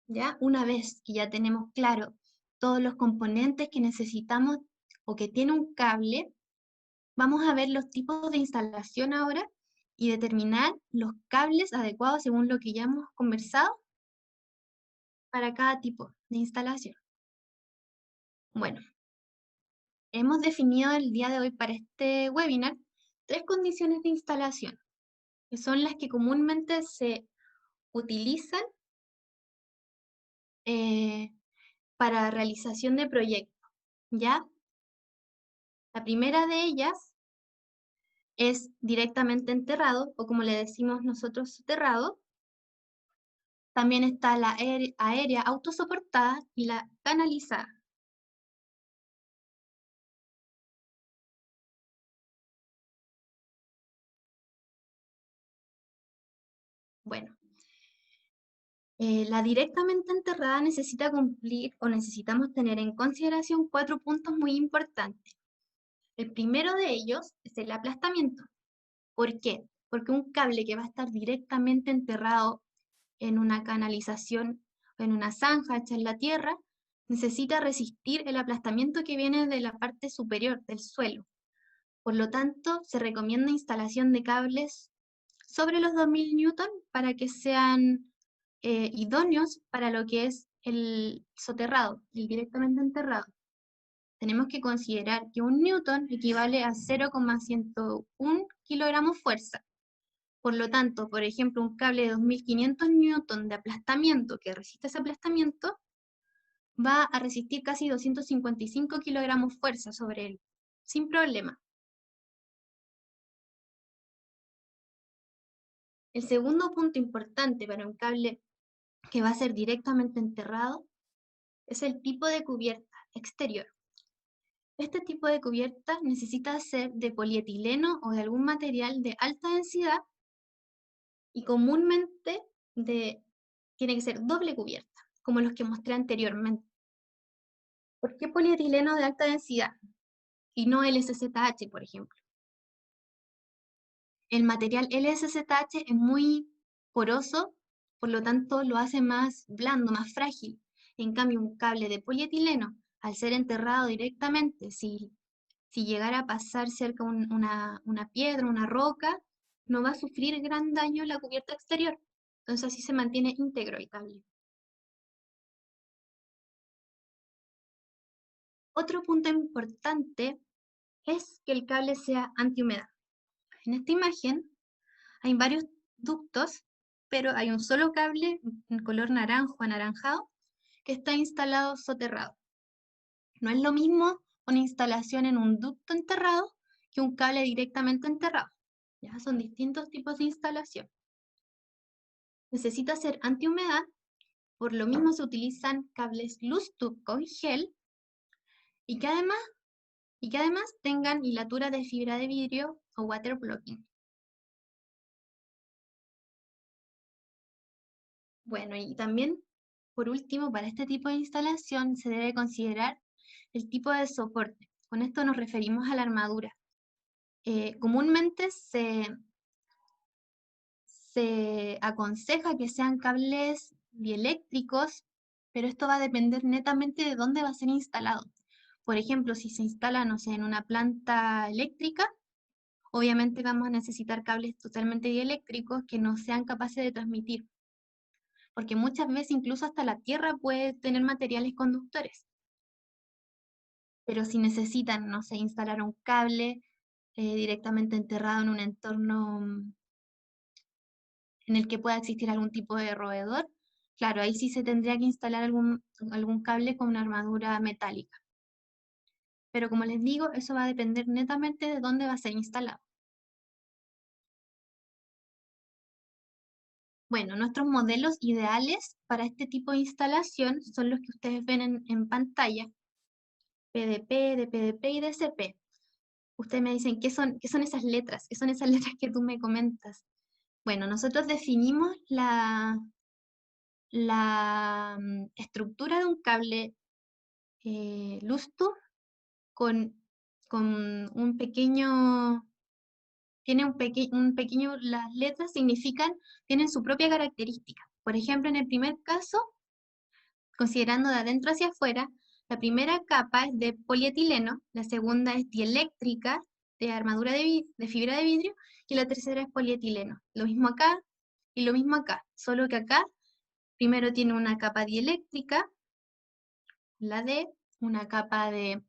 ¿Ya? Una vez que ya tenemos claro todos los componentes que necesitamos o que tiene un cable, vamos a ver los tipos de instalación ahora y determinar los cables adecuados según lo que ya hemos conversado para cada tipo de instalación. Bueno, hemos definido el día de hoy para este webinar 3 condiciones de instalación, que son las que comúnmente se utilizan para realización de proyectos, ¿ya? La primera de ellas es directamente enterrado, o como le decimos nosotros, soterrado. También está la aérea autosoportada y la canalizada. Bueno, la directamente enterrada necesita cumplir o necesitamos tener en consideración 4 puntos muy importantes. El primero de ellos es el aplastamiento. ¿Por qué? Porque un cable que va a estar directamente enterrado en una canalización, en una zanja hecha en la tierra, necesita resistir el aplastamiento que viene de la parte superior del suelo. Por lo tanto, se recomienda instalación de cables sobre los 2000 newton para que sean idóneos para lo que es el soterrado, el directamente enterrado. Tenemos que considerar que un newton equivale a 0,101 kilogramos fuerza. Por lo tanto, por ejemplo, un cable de 2500 newton de aplastamiento que resiste ese aplastamiento va a resistir casi 255 kilogramos fuerza sobre él, sin problema. El segundo punto importante para un cable que va a ser directamente enterrado es el tipo de cubierta exterior. Este tipo de cubierta necesita ser de polietileno o de algún material de alta densidad y comúnmente tiene que ser doble cubierta, como los que mostré anteriormente. ¿Por qué polietileno de alta densidad y no LSZH, por ejemplo? El material LSZH es muy poroso, por lo tanto lo hace más blando, más frágil. En cambio, un cable de polietileno, al ser enterrado directamente, si llegara a pasar cerca una piedra, una roca, no va a sufrir gran daño en la cubierta exterior. Entonces así se mantiene íntegro el cable. Otro punto importante es que el cable sea antihumedad. En esta imagen hay varios ductos pero hay un solo cable en color naranjo anaranjado que está instalado soterrado. No es lo mismo una instalación en un ducto enterrado que un cable directamente enterrado. ¿Ya? Son distintos tipos de instalación. Necesita ser antihumedad, por lo mismo se utilizan cables Luz-Tube con gel y que además tengan hilatura de fibra de vidrio o water blocking. Bueno, y también, por último, para este tipo de instalación se debe considerar el tipo de soporte. Con esto nos referimos a la armadura. Comúnmente se aconseja que sean cables dieléctricos, pero esto va a depender netamente de dónde va a ser instalado. Por ejemplo, si se instala, no sé, en una planta eléctrica, obviamente vamos a necesitar cables totalmente dieléctricos que no sean capaces de transmitir, porque muchas veces incluso hasta la tierra puede tener materiales conductores. Pero si necesitan, no sé, instalar un cable directamente enterrado en un entorno en el que pueda existir algún tipo de roedor, claro, ahí sí se tendría que instalar algún cable con una armadura metálica. Pero como les digo, eso va a depender netamente de dónde va a ser instalado. Bueno, nuestros modelos ideales para este tipo de instalación son los que ustedes ven en pantalla. PDP, DPDP y DCP. Ustedes me dicen, qué son esas letras? ¿Qué son esas letras que tú me comentas? Bueno, nosotros definimos la estructura de un cable Luz-Tube con un pequeño, tiene un pequeño, las letras tienen su propia característica. Por ejemplo, en el primer caso, considerando de adentro hacia afuera, la primera capa es de polietileno, la segunda es dieléctrica, de armadura de fibra de vidrio, y la tercera es polietileno. Lo mismo acá y lo mismo acá, solo que acá primero tiene una capa dieléctrica, la D, una capa de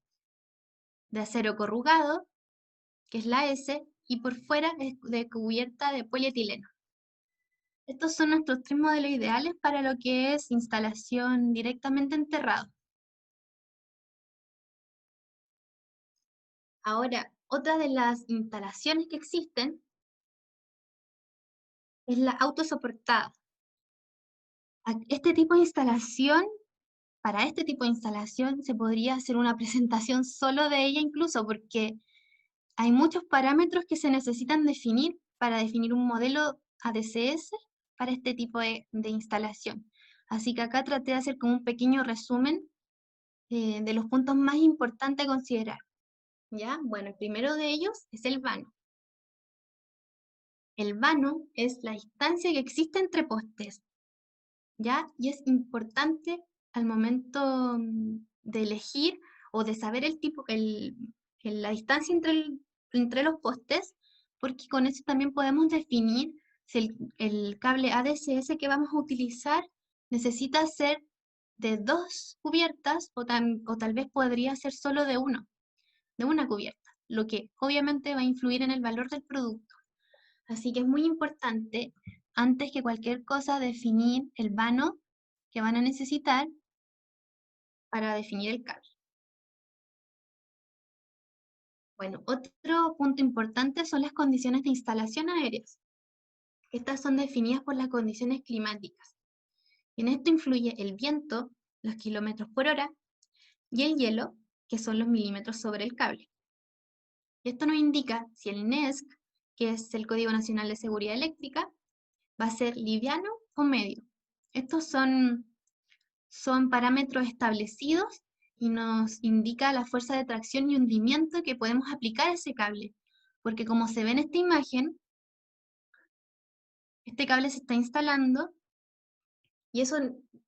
acero corrugado, que es la S, y por fuera es de cubierta de polietileno. Estos son nuestros 3 modelos ideales para lo que es instalación directamente enterrado. Ahora, otra de las instalaciones que existen es la autosoportada. Este tipo de instalación, para este tipo de instalación se podría hacer una presentación solo de ella incluso, porque hay muchos parámetros que se necesitan definir para definir un modelo ADCS para este tipo de instalación. Así que acá traté de hacer como un pequeño resumen de los puntos más importantes a considerar. ¿Ya? Bueno, el primero de ellos es el vano. El vano es la distancia que existe entre postes, ¿ya? Y es importante al momento de elegir o de saber la distancia entre los postes, porque con eso también podemos definir si el cable ADSS que vamos a utilizar necesita ser de 2 cubiertas o tal vez podría ser solo de una cubierta, lo que obviamente va a influir en el valor del producto. Así que es muy importante, antes que cualquier cosa, definir el vano que van a necesitar para definir el cable. Bueno, otro punto importante son las condiciones de instalación aéreas. Estas son definidas por las condiciones climáticas. Y en esto influye el viento, los kilómetros por hora, y el hielo, que son los milímetros sobre el cable. Esto nos indica si el NESC, que es el Código Nacional de Seguridad Eléctrica, va a ser liviano o medio. Estos son parámetros establecidos y nos indica la fuerza de tracción y hundimiento que podemos aplicar a ese cable. Porque como se ve en esta imagen, este cable se está instalando y eso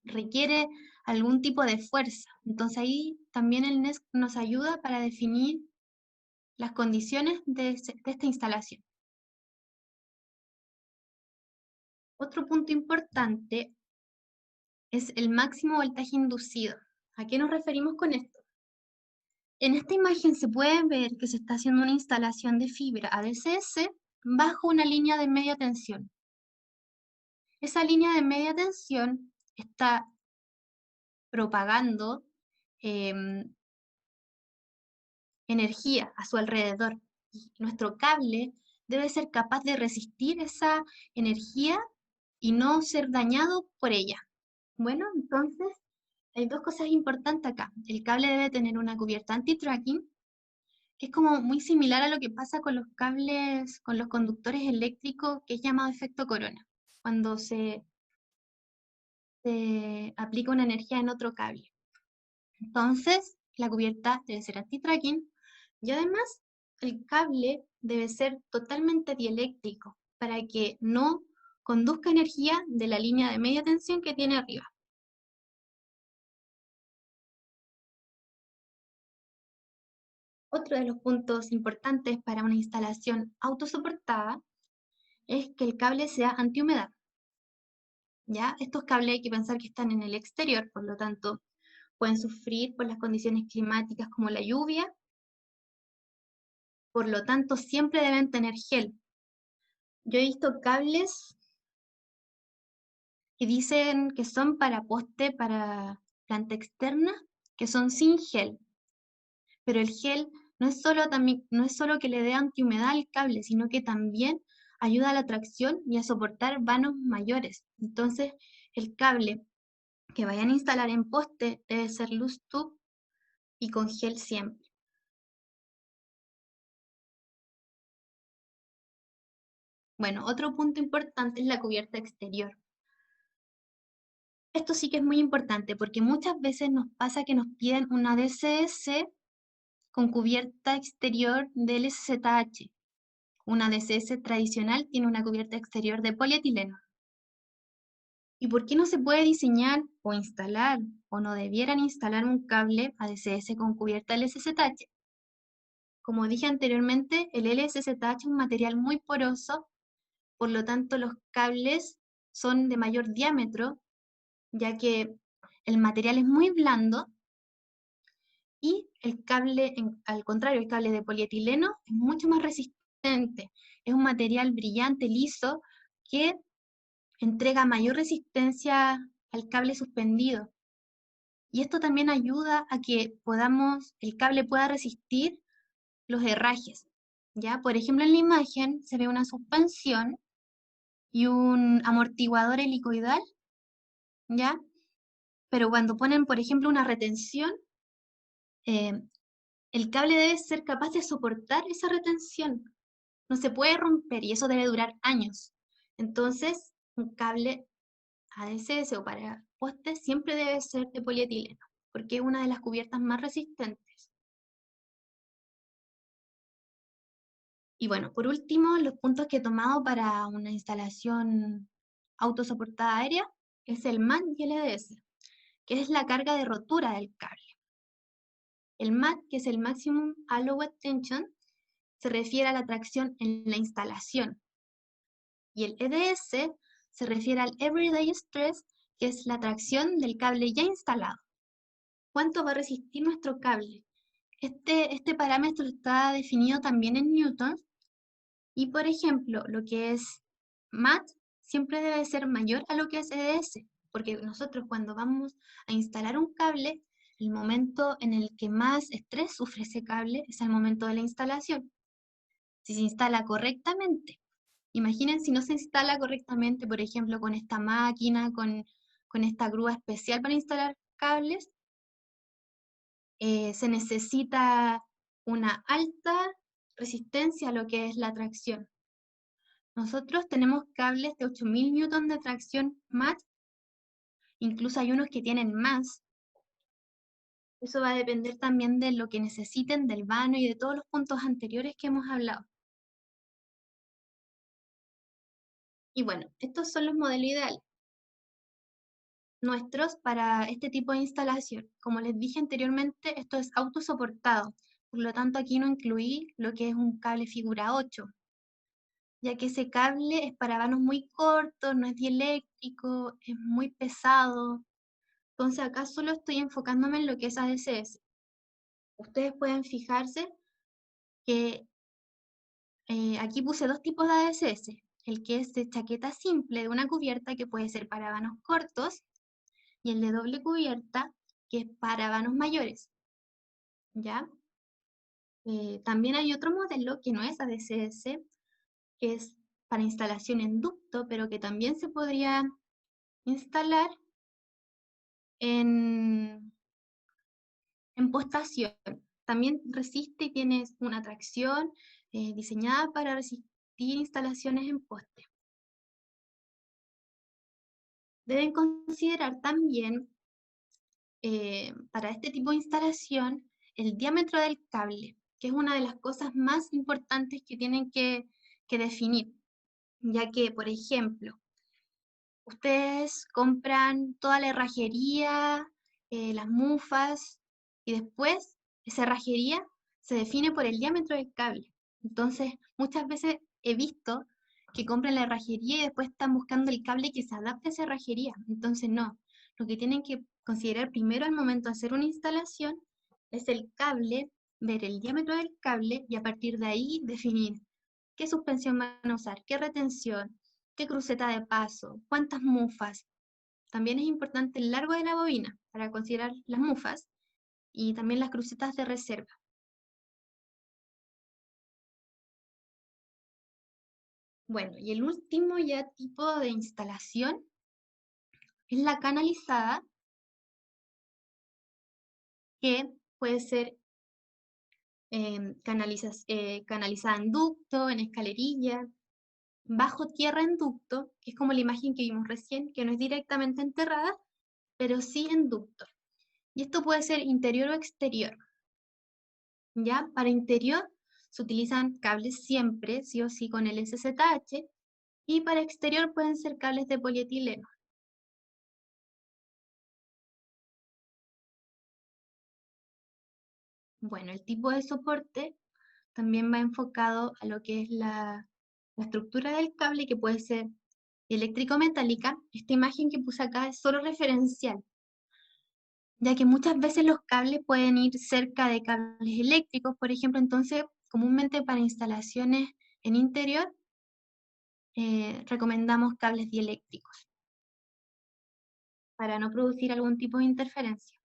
requiere algún tipo de fuerza. Entonces ahí también el NESC nos ayuda para definir las condiciones de esta instalación. Otro punto importante es el máximo voltaje inducido. ¿A qué nos referimos con esto? En esta imagen se puede ver que se está haciendo una instalación de fibra ADSS bajo una línea de media tensión. esa línea de media tensión está propagando energía a su alrededor. Y nuestro cable debe ser capaz de resistir esa energía y no ser dañado por ella. Bueno, entonces hay dos cosas importantes acá. El cable debe tener una cubierta anti-tracking, que es como muy similar a lo que pasa con los cables, con los conductores eléctricos, que es llamado efecto corona, cuando se aplica una energía en otro cable. Entonces, la cubierta debe ser anti-tracking y además el cable debe ser totalmente dieléctrico para que no conduzca energía de la línea de media tensión que tiene arriba. Otro de los puntos importantes para una instalación autosoportada es que el cable sea antihumedad. ¿Ya? Estos cables hay que pensar que están en el exterior, por lo tanto, pueden sufrir por las condiciones climáticas como la lluvia, por lo tanto, siempre deben tener gel. Yo he visto cables que dicen que son para poste, para planta externa, que son sin gel. Pero el gel no es solo que le dé antihumedad al cable, sino que también ayuda a la tracción y a soportar vanos mayores. Entonces, el cable que vayan a instalar en poste debe ser loose tube y con gel siempre. Bueno, otro punto importante es la cubierta exterior. Esto sí que es muy importante porque muchas veces nos pasa que nos piden una DCS con cubierta exterior del SZH. Una DCS tradicional tiene una cubierta exterior de polietileno. ¿Y por qué no se puede diseñar o instalar o no debieran instalar un cable ADCS con cubierta LSZH? Como dije anteriormente, el LSZH es un material muy poroso, por lo tanto los cables son de mayor diámetro, ya que el material es muy blando y el cable, al contrario, el cable de polietileno es mucho más resistente. Es un material brillante, liso, que entrega mayor resistencia al cable suspendido. Y esto también ayuda a que el cable pueda resistir los herrajes. ¿Ya? Por ejemplo, en la imagen se ve una suspensión y un amortiguador helicoidal, ¿ya? Pero cuando ponen, por ejemplo, una retención, eh, el cable debe ser capaz de soportar esa retención. No se puede romper y eso debe durar años. Entonces, un cable ADCS o para postes siempre debe ser de polietileno, porque es una de las cubiertas más resistentes. Y bueno, por último, los puntos que he tomado para una instalación autosoportada aérea es el MAT y el EDS, que es la carga de rotura del cable. El MAT, que es el Maximum Allowed Tension, se refiere a la tracción en la instalación. Y el EDS se refiere al Everyday Stress, que es la tracción del cable ya instalado. ¿Cuánto va a resistir nuestro cable? Este parámetro está definido también en newtons. Y por ejemplo, lo que es MAT siempre debe ser mayor a lo que es EDS, porque nosotros cuando vamos a instalar un cable, el momento en el que más estrés sufre ese cable es el momento de la instalación. Si se instala correctamente, imaginen si no se instala correctamente, por ejemplo, con esta máquina, con esta grúa especial para instalar cables, se necesita una alta resistencia a lo que es la tracción. Nosotros tenemos cables de 8000 newton de tracción MAT, incluso hay unos que tienen más. Eso va a depender también de lo que necesiten del vano y de todos los puntos anteriores que hemos hablado. Y bueno, estos son los modelos ideales nuestros para este tipo de instalación. Como les dije anteriormente, esto es autosoportado, por lo tanto aquí no incluí lo que es un cable figura 8, ya que ese cable es para vanos muy cortos, no es dieléctrico, es muy pesado. Entonces acá solo estoy enfocándome en lo que es ADCS. Ustedes pueden fijarse que aquí puse dos tipos de ADCS. el que es de chaqueta simple de una cubierta, que puede ser para vanos cortos, y el de doble cubierta, que es para vanos mayores, ¿ya? También hay otro modelo que no es ADCS, que es para instalación en ducto, pero que también se podría instalar en, en postación. También resiste y tiene una tracción diseñada para resistir instalaciones en poste. Deben considerar también para este tipo de instalación el diámetro del cable, que es una de las cosas más importantes que tienen que definir, ya que, por ejemplo, ustedes compran toda la herrajería, las mufas, y después esa herrajería se define por el diámetro del cable. Entonces, muchas veces he visto que compran la herrajería y después están buscando el cable que se adapte a esa herrajería. Entonces, no. Lo que tienen que considerar primero al momento de hacer una instalación es el cable, ver el diámetro del cable y a partir de ahí definir qué suspensión van a usar, qué retención, qué cruceta de paso, cuántas mufas. También es importante el largo de la bobina para considerar las mufas y también las crucetas de reserva. Bueno, y el último ya tipo de instalación es la canalizada, que puede ser canalizada en ducto, en escalerilla, bajo tierra en ducto, que es como la imagen que vimos recién, que no es directamente enterrada, pero sí en ducto. Y esto puede ser interior o exterior. ¿Ya? Para interior se utilizan cables siempre, sí o sí, con el SZH, y para exterior pueden ser cables de polietileno. Bueno, el tipo de soporte también va enfocado a lo que es la estructura del cable, que puede ser eléctrico-metálica. Esta imagen que puse acá es solo referencial, ya que muchas veces los cables pueden ir cerca de cables eléctricos, por ejemplo. Entonces, comúnmente para instalaciones en interior, recomendamos cables dieléctricos para no producir algún tipo de interferencia.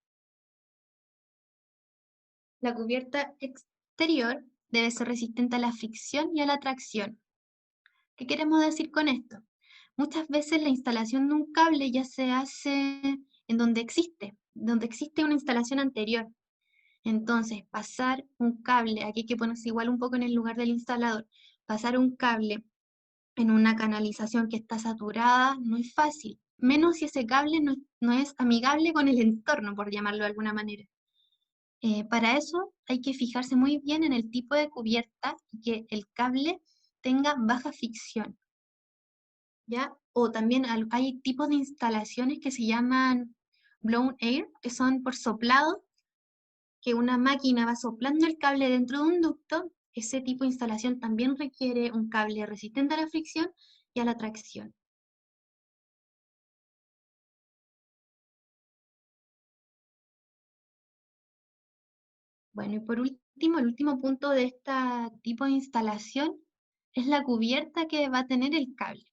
La cubierta exterior debe ser resistente a la fricción y a la tracción. ¿Qué queremos decir con esto? Muchas veces la instalación de un cable ya se hace en donde existe una instalación anterior. Entonces, pasar un cable, aquí hay que ponerse igual un poco en el lugar del instalador, pasar un cable en una canalización que está saturada no es fácil, menos si ese cable no es amigable con el entorno, por llamarlo de alguna manera. Para eso hay que fijarse muy bien en el tipo de cubierta y que el cable tenga baja fricción, ¿ya? O también hay tipos de instalaciones que se llaman blown air, que son por soplado, que una máquina va soplando el cable dentro de un ducto. Ese tipo de instalación también requiere un cable resistente a la fricción y a la tracción. Bueno, y por último, el último punto de este tipo de instalación es la cubierta que va a tener el cable.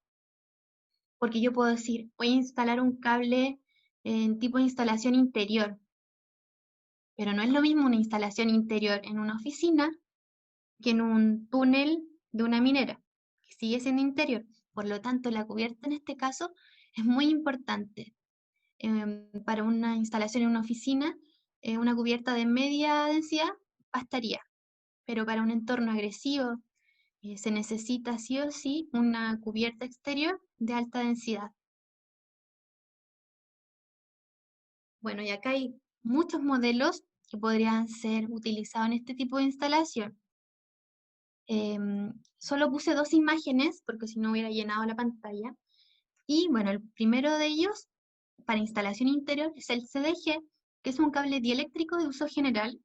Porque yo puedo decir, voy a instalar un cable en tipo de instalación interior, pero no es lo mismo una instalación interior en una oficina que en un túnel de una minera, que sigue siendo interior. Por lo tanto, la cubierta en este caso es muy importante. Para una instalación en una oficina, una cubierta de media densidad bastaría, pero para un entorno agresivo se necesita sí o sí una cubierta exterior de alta densidad. Bueno, y acá hay muchos modelos que podrían ser utilizados en este tipo de instalación. Solo puse dos imágenes porque si no hubiera llenado la pantalla. Y bueno, el primero de ellos para instalación interior es el CDG, que es un cable dieléctrico de uso general.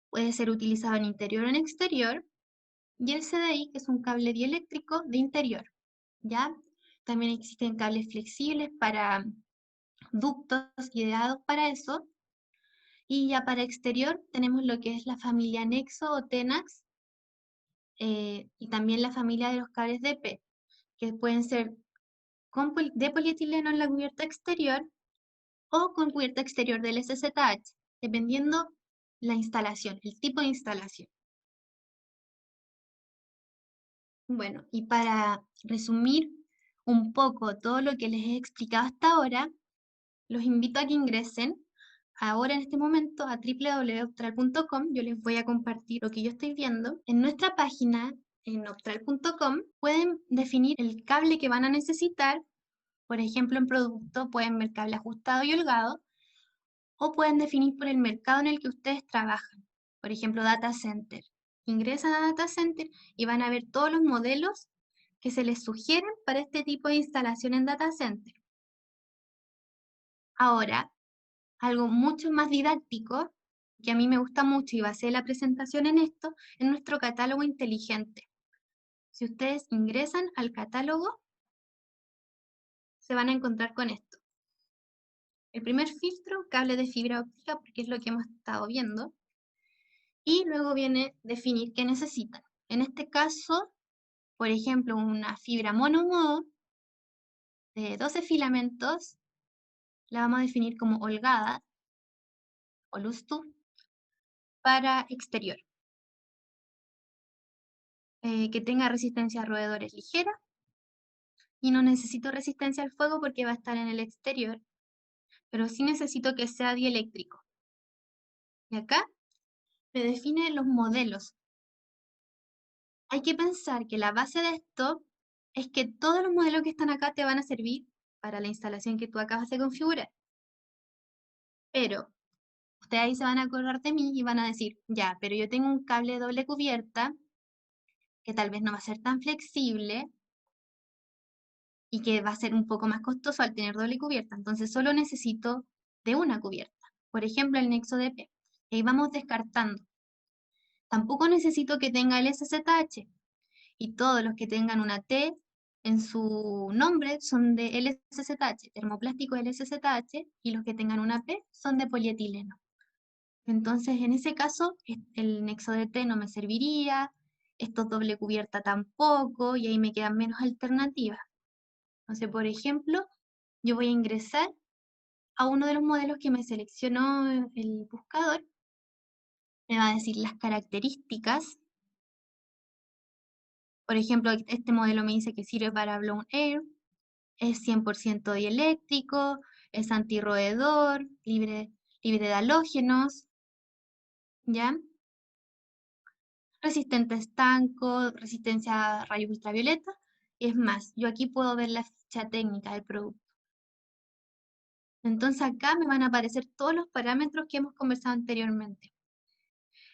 Puede ser utilizado en interior o en exterior. Y el CDI, que es un cable dieléctrico de interior. ¿Ya? También existen cables flexibles para ductos ideados para eso. Y ya para exterior tenemos lo que es la familia Nexo o Tenax y también la familia de los cables DP. que pueden ser de polietileno en la cubierta exterior o con cubierta exterior del SZH, dependiendo la instalación, el tipo de instalación. Bueno, y para resumir un poco todo lo que les he explicado hasta ahora, los invito a que ingresen ahora en este momento a www.optral.com. Yo les voy a compartir lo que yo estoy viendo. En nuestra página, en optral.com, pueden definir el cable que van a necesitar. Por ejemplo, en producto pueden ver cable ajustado y holgado, o pueden definir por el mercado en el que ustedes trabajan. Por ejemplo, data center. Ingresan a data center y van a ver todos los modelos que se les sugieren para este tipo de instalación en data center. Ahora, algo mucho más didáctico, que a mí me gusta mucho y basé la presentación en esto, es nuestro catálogo inteligente. Si ustedes ingresan al catálogo, se van a encontrar con esto. El primer filtro, cable de fibra óptica, porque es lo que hemos estado viendo. Y luego viene definir qué necesitan. En este caso, por ejemplo, una fibra monomodo de 12 filamentos, la vamos a definir como holgada o luz tú para exterior. Que tenga resistencia a roedores ligera y no necesito resistencia al fuego porque va a estar en el exterior, pero sí necesito que sea dieléctrico. Y acá me define los modelos. Hay que pensar que la base de esto es que todos los modelos que están acá te van a servir para la instalación que tú acabas de configurar. Pero ustedes ahí se van a acordar de mí y van a decir, ya, pero yo tengo un cable de doble cubierta que tal vez no va a ser tan flexible y que va a ser un poco más costoso al tener doble cubierta. Entonces solo necesito de una cubierta. Por ejemplo, el nexo de P. Y ahí vamos descartando. Tampoco necesito que tenga el SZH. Y todos los que tengan una T en su nombre son de LSZH, termoplástico LSZH, y los que tengan una P son de polietileno. Entonces, en ese caso, el nexo de T no me serviría, esto doble cubierta tampoco, y ahí me quedan menos alternativas. Entonces, por ejemplo, yo voy a ingresar a uno de los modelos que me seleccionó el buscador, me va a decir las características. Por ejemplo, este modelo me dice que sirve para blown air, es 100% dieléctrico, es antirroedor, libre de halógenos, ¿ya? Resistente a estanco, resistencia a rayos ultravioleta, y es más, yo aquí puedo ver la ficha técnica del producto. Entonces acá me van a aparecer todos los parámetros que hemos conversado anteriormente.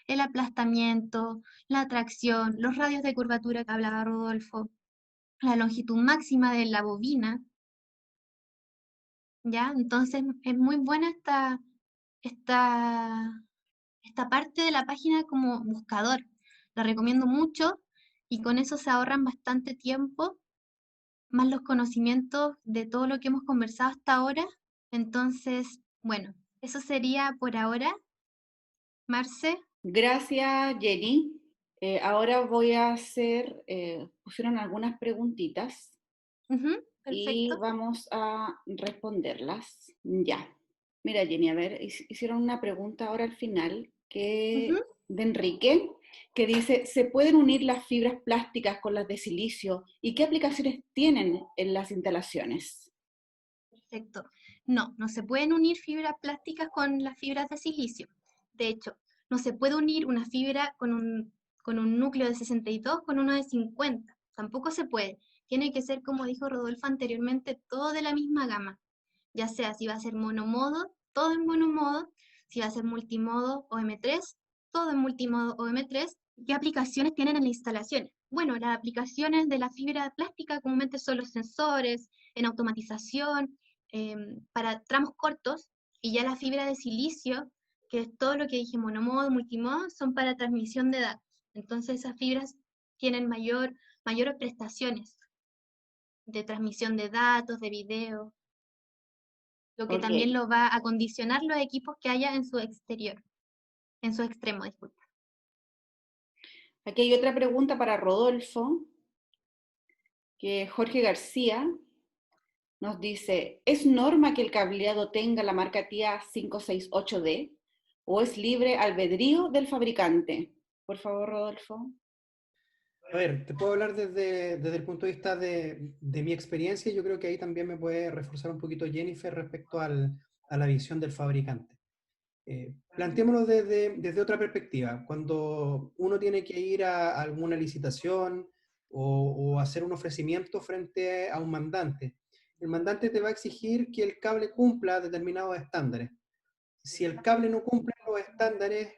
El aplastamiento, la tracción, los radios de curvatura que hablaba Rodolfo, la longitud máxima de la bobina, ¿ya? Entonces es muy buena esta, esta parte de la página como buscador. La recomiendo mucho y con eso se ahorran bastante tiempo, más los conocimientos de todo lo que hemos conversado hasta ahora. Entonces, bueno, eso sería por ahora. Marce. Gracias, Jenny. Ahora voy a hacer, pusieron algunas preguntitas Ujú, y perfecto. vamos a responderlas. Ya. Mira, Jenny, a ver, hicieron una pregunta ahora al final Ujú, de Enrique, que dice, ¿se pueden unir las fibras plásticas con las de silicio? ¿Y qué aplicaciones tienen en las instalaciones? perfecto. No, no se pueden unir fibras plásticas con las fibras de silicio. De hecho, no se puede unir una fibra con un núcleo de 62 con uno de 50. Tampoco se puede. Tiene que ser, como dijo Rodolfo anteriormente, todo de la misma gama. Ya sea si va a ser monomodo, todo en monomodo, si va a ser multimodo o M3, todo en multimodo o M3. ¿Qué aplicaciones tienen en las instalaciones? Bueno, las aplicaciones de la fibra plástica comúnmente son los sensores, en automatización, para tramos cortos, y ya la fibra de silicio, que es todo lo que dije, monomodo, multimodo, son para transmisión de datos. Entonces esas fibras tienen mayores prestaciones de transmisión de datos, de video, lo que Ok. también lo va a condicionar los equipos que haya en su exterior, en su extremo, disculpa. Aquí hay otra pregunta para Rodolfo. que Jorge García nos dice, ¿es norma que el cableado tenga la marca TIA 568D o es libre albedrío del fabricante? Por favor, Rodolfo. A ver, te puedo hablar desde el punto de vista de mi experiencia, y yo creo que ahí también me puede reforzar un poquito Jennifer respecto a la visión del fabricante. Planteémoslo desde otra perspectiva. Cuando uno tiene que ir a alguna licitación o hacer un ofrecimiento frente a un mandante, el mandante te va a exigir que el cable cumpla determinados estándares. Si el cable no cumple los estándares,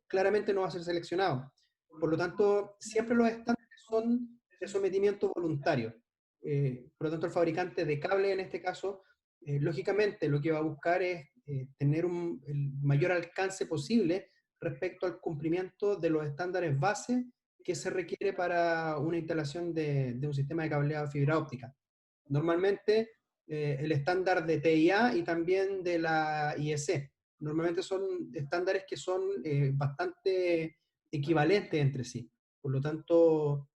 claramente no va a ser seleccionado. Por lo tanto, siempre los estándares son de sometimiento voluntario. Por lo tanto, el fabricante de cable, en este caso, lógicamente lo que va a buscar es tener el mayor alcance posible respecto al cumplimiento de los estándares base que se requiere para una instalación de un sistema de cableado de fibra óptica. Normalmente, el estándar de TIA y también de la IEC. Normalmente son estándares que son bastante equivalentes entre sí. Por lo tanto,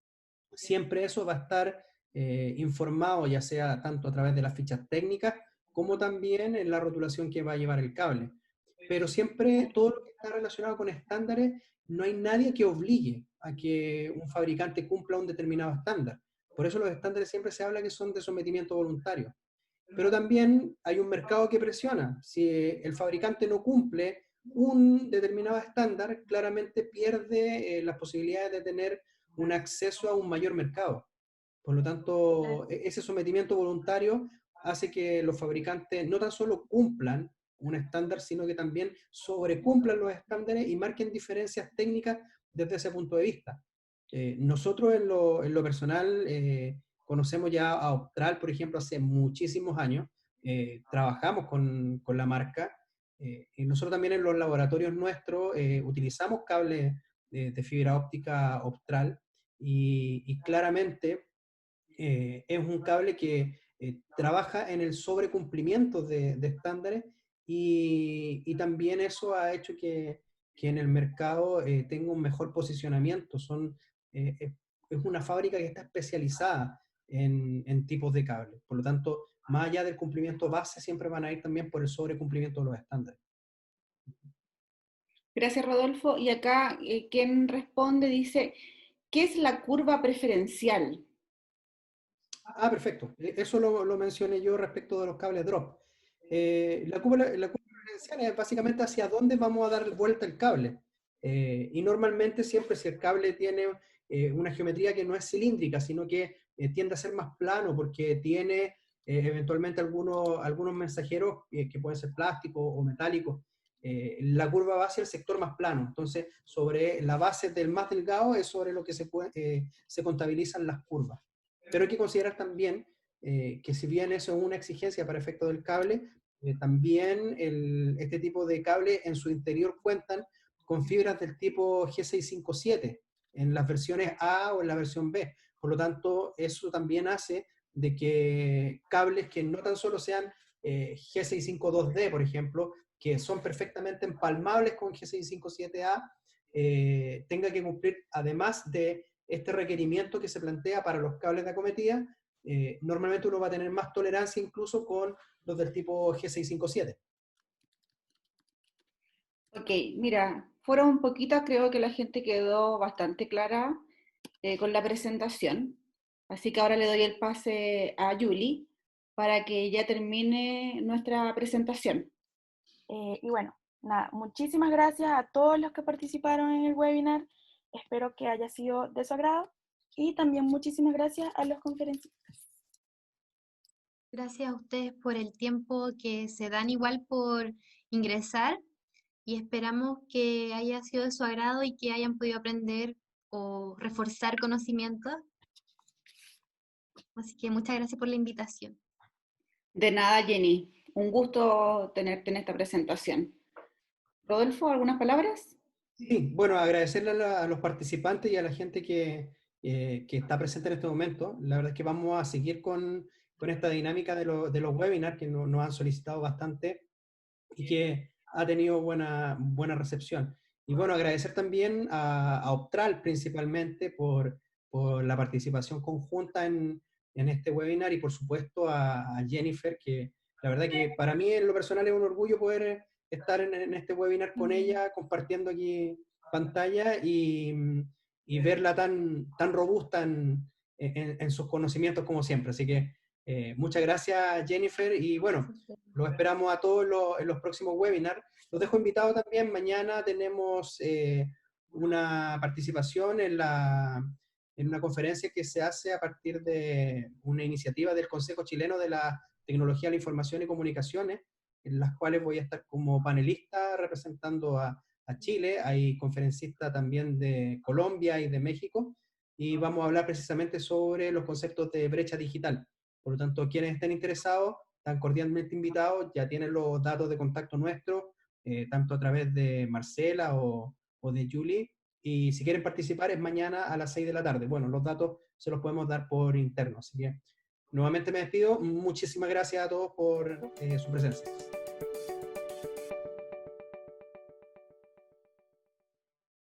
siempre eso va a estar informado, ya sea tanto a través de las fichas técnicas, como también en la rotulación que va a llevar el cable. Pero siempre todo lo que está relacionado con estándares, no hay nadie que obligue a que un fabricante cumpla un determinado estándar. Por eso los estándares siempre se habla que son de sometimiento voluntario. Pero también hay un mercado que presiona. Si el fabricante no cumple un determinado estándar, claramente pierde las posibilidades de tener un acceso a un mayor mercado. Por lo Claro. tanto, ese sometimiento voluntario hace que los fabricantes no tan solo cumplan un estándar, sino que también sobrecumplan los estándares y marquen diferencias técnicas desde ese punto de vista. Nosotros en lo personal conocemos ya a Optral, por ejemplo, hace muchísimos años, trabajamos con la marca, y nosotros también en los laboratorios nuestros utilizamos cables de fibra óptica Optral, y claramente es un cable que trabaja en el sobrecumplimiento de estándares, y también eso ha hecho que en el mercado tenga un mejor posicionamiento. Eh, es es una fábrica que está especializada en tipos de cable. Por lo tanto, más allá del cumplimiento base, siempre van a ir también por el sobrecumplimiento de los estándares. Gracias, Rodolfo. Y acá, quien responde dice, ¿qué es la curva preferencial? Ah, perfecto. Eso lo mencioné yo respecto de los cables drop. La curva preferencial es básicamente hacia dónde vamos a dar vuelta el cable. Y normalmente siempre si el cable tiene una geometría que no es cilíndrica, sino que tiende a ser más plano porque tiene eventualmente algunos mensajeros que pueden ser plásticos o metálicos, la curva va hacia el sector más plano. Entonces, sobre la base del más delgado es sobre lo que se contabilizan las curvas. Pero hay que considerar también que si bien eso es una exigencia para efecto del cable, también este tipo de cable en su interior cuentan con fibras del tipo G657 en las versiones A o en la versión B. Por lo tanto, eso también hace de que cables que no tan solo sean G652D, por ejemplo, que son perfectamente empalmables con G657A, tenga que cumplir, además de este requerimiento que se plantea para los cables de acometida, normalmente uno va a tener más tolerancia incluso con los del tipo G657. Ok, mira, fueron un poquito, creo que la gente quedó bastante clara con la presentación. Así que ahora le doy el pase a Julie para que ya termine nuestra presentación. Y bueno, nada, muchísimas gracias a todos los que participaron en el webinar. Espero que haya sido de su agrado. Y también muchísimas gracias a los conferencistas. Gracias a ustedes por el tiempo que se dan igual por ingresar, y esperamos que haya sido de su agrado y que hayan podido aprender o reforzar conocimientos. Así que muchas gracias por la invitación. De nada, Jenny. Un gusto tenerte en esta presentación. Rodolfo, ¿algunas palabras? Sí, bueno, agradecerle a los participantes y a la gente que está presente en este momento. La verdad es que vamos a seguir con esta dinámica de los webinars que nos han solicitado bastante y que ha tenido buena recepción. Y bueno, agradecer también a Optral principalmente por la participación conjunta en este webinar, y por supuesto a Jennifer, que la verdad que para mí en lo personal es un orgullo poder estar en este webinar con ella, compartiendo aquí pantalla y verla tan robusta en sus conocimientos como siempre. Así que muchas gracias, Jennifer, y bueno, los esperamos a todos en los próximos webinars. Los dejo invitados también. Mañana tenemos una participación en una conferencia que se hace a partir de una iniciativa del Consejo Chileno de la Tecnología, la Información y Comunicaciones, en las cuales voy a estar como panelista representando a Chile. Hay conferencistas también de Colombia y de México, y vamos a hablar precisamente sobre los conceptos de brecha digital. Por lo tanto, quienes estén interesados, están cordialmente invitados, ya tienen los datos de contacto nuestros, tanto a través de Marcela o de Julie, y si quieren participar es mañana a las 6 de la tarde. Bueno, los datos se los podemos dar por interno, así que nuevamente me despido. Muchísimas gracias a todos por su presencia.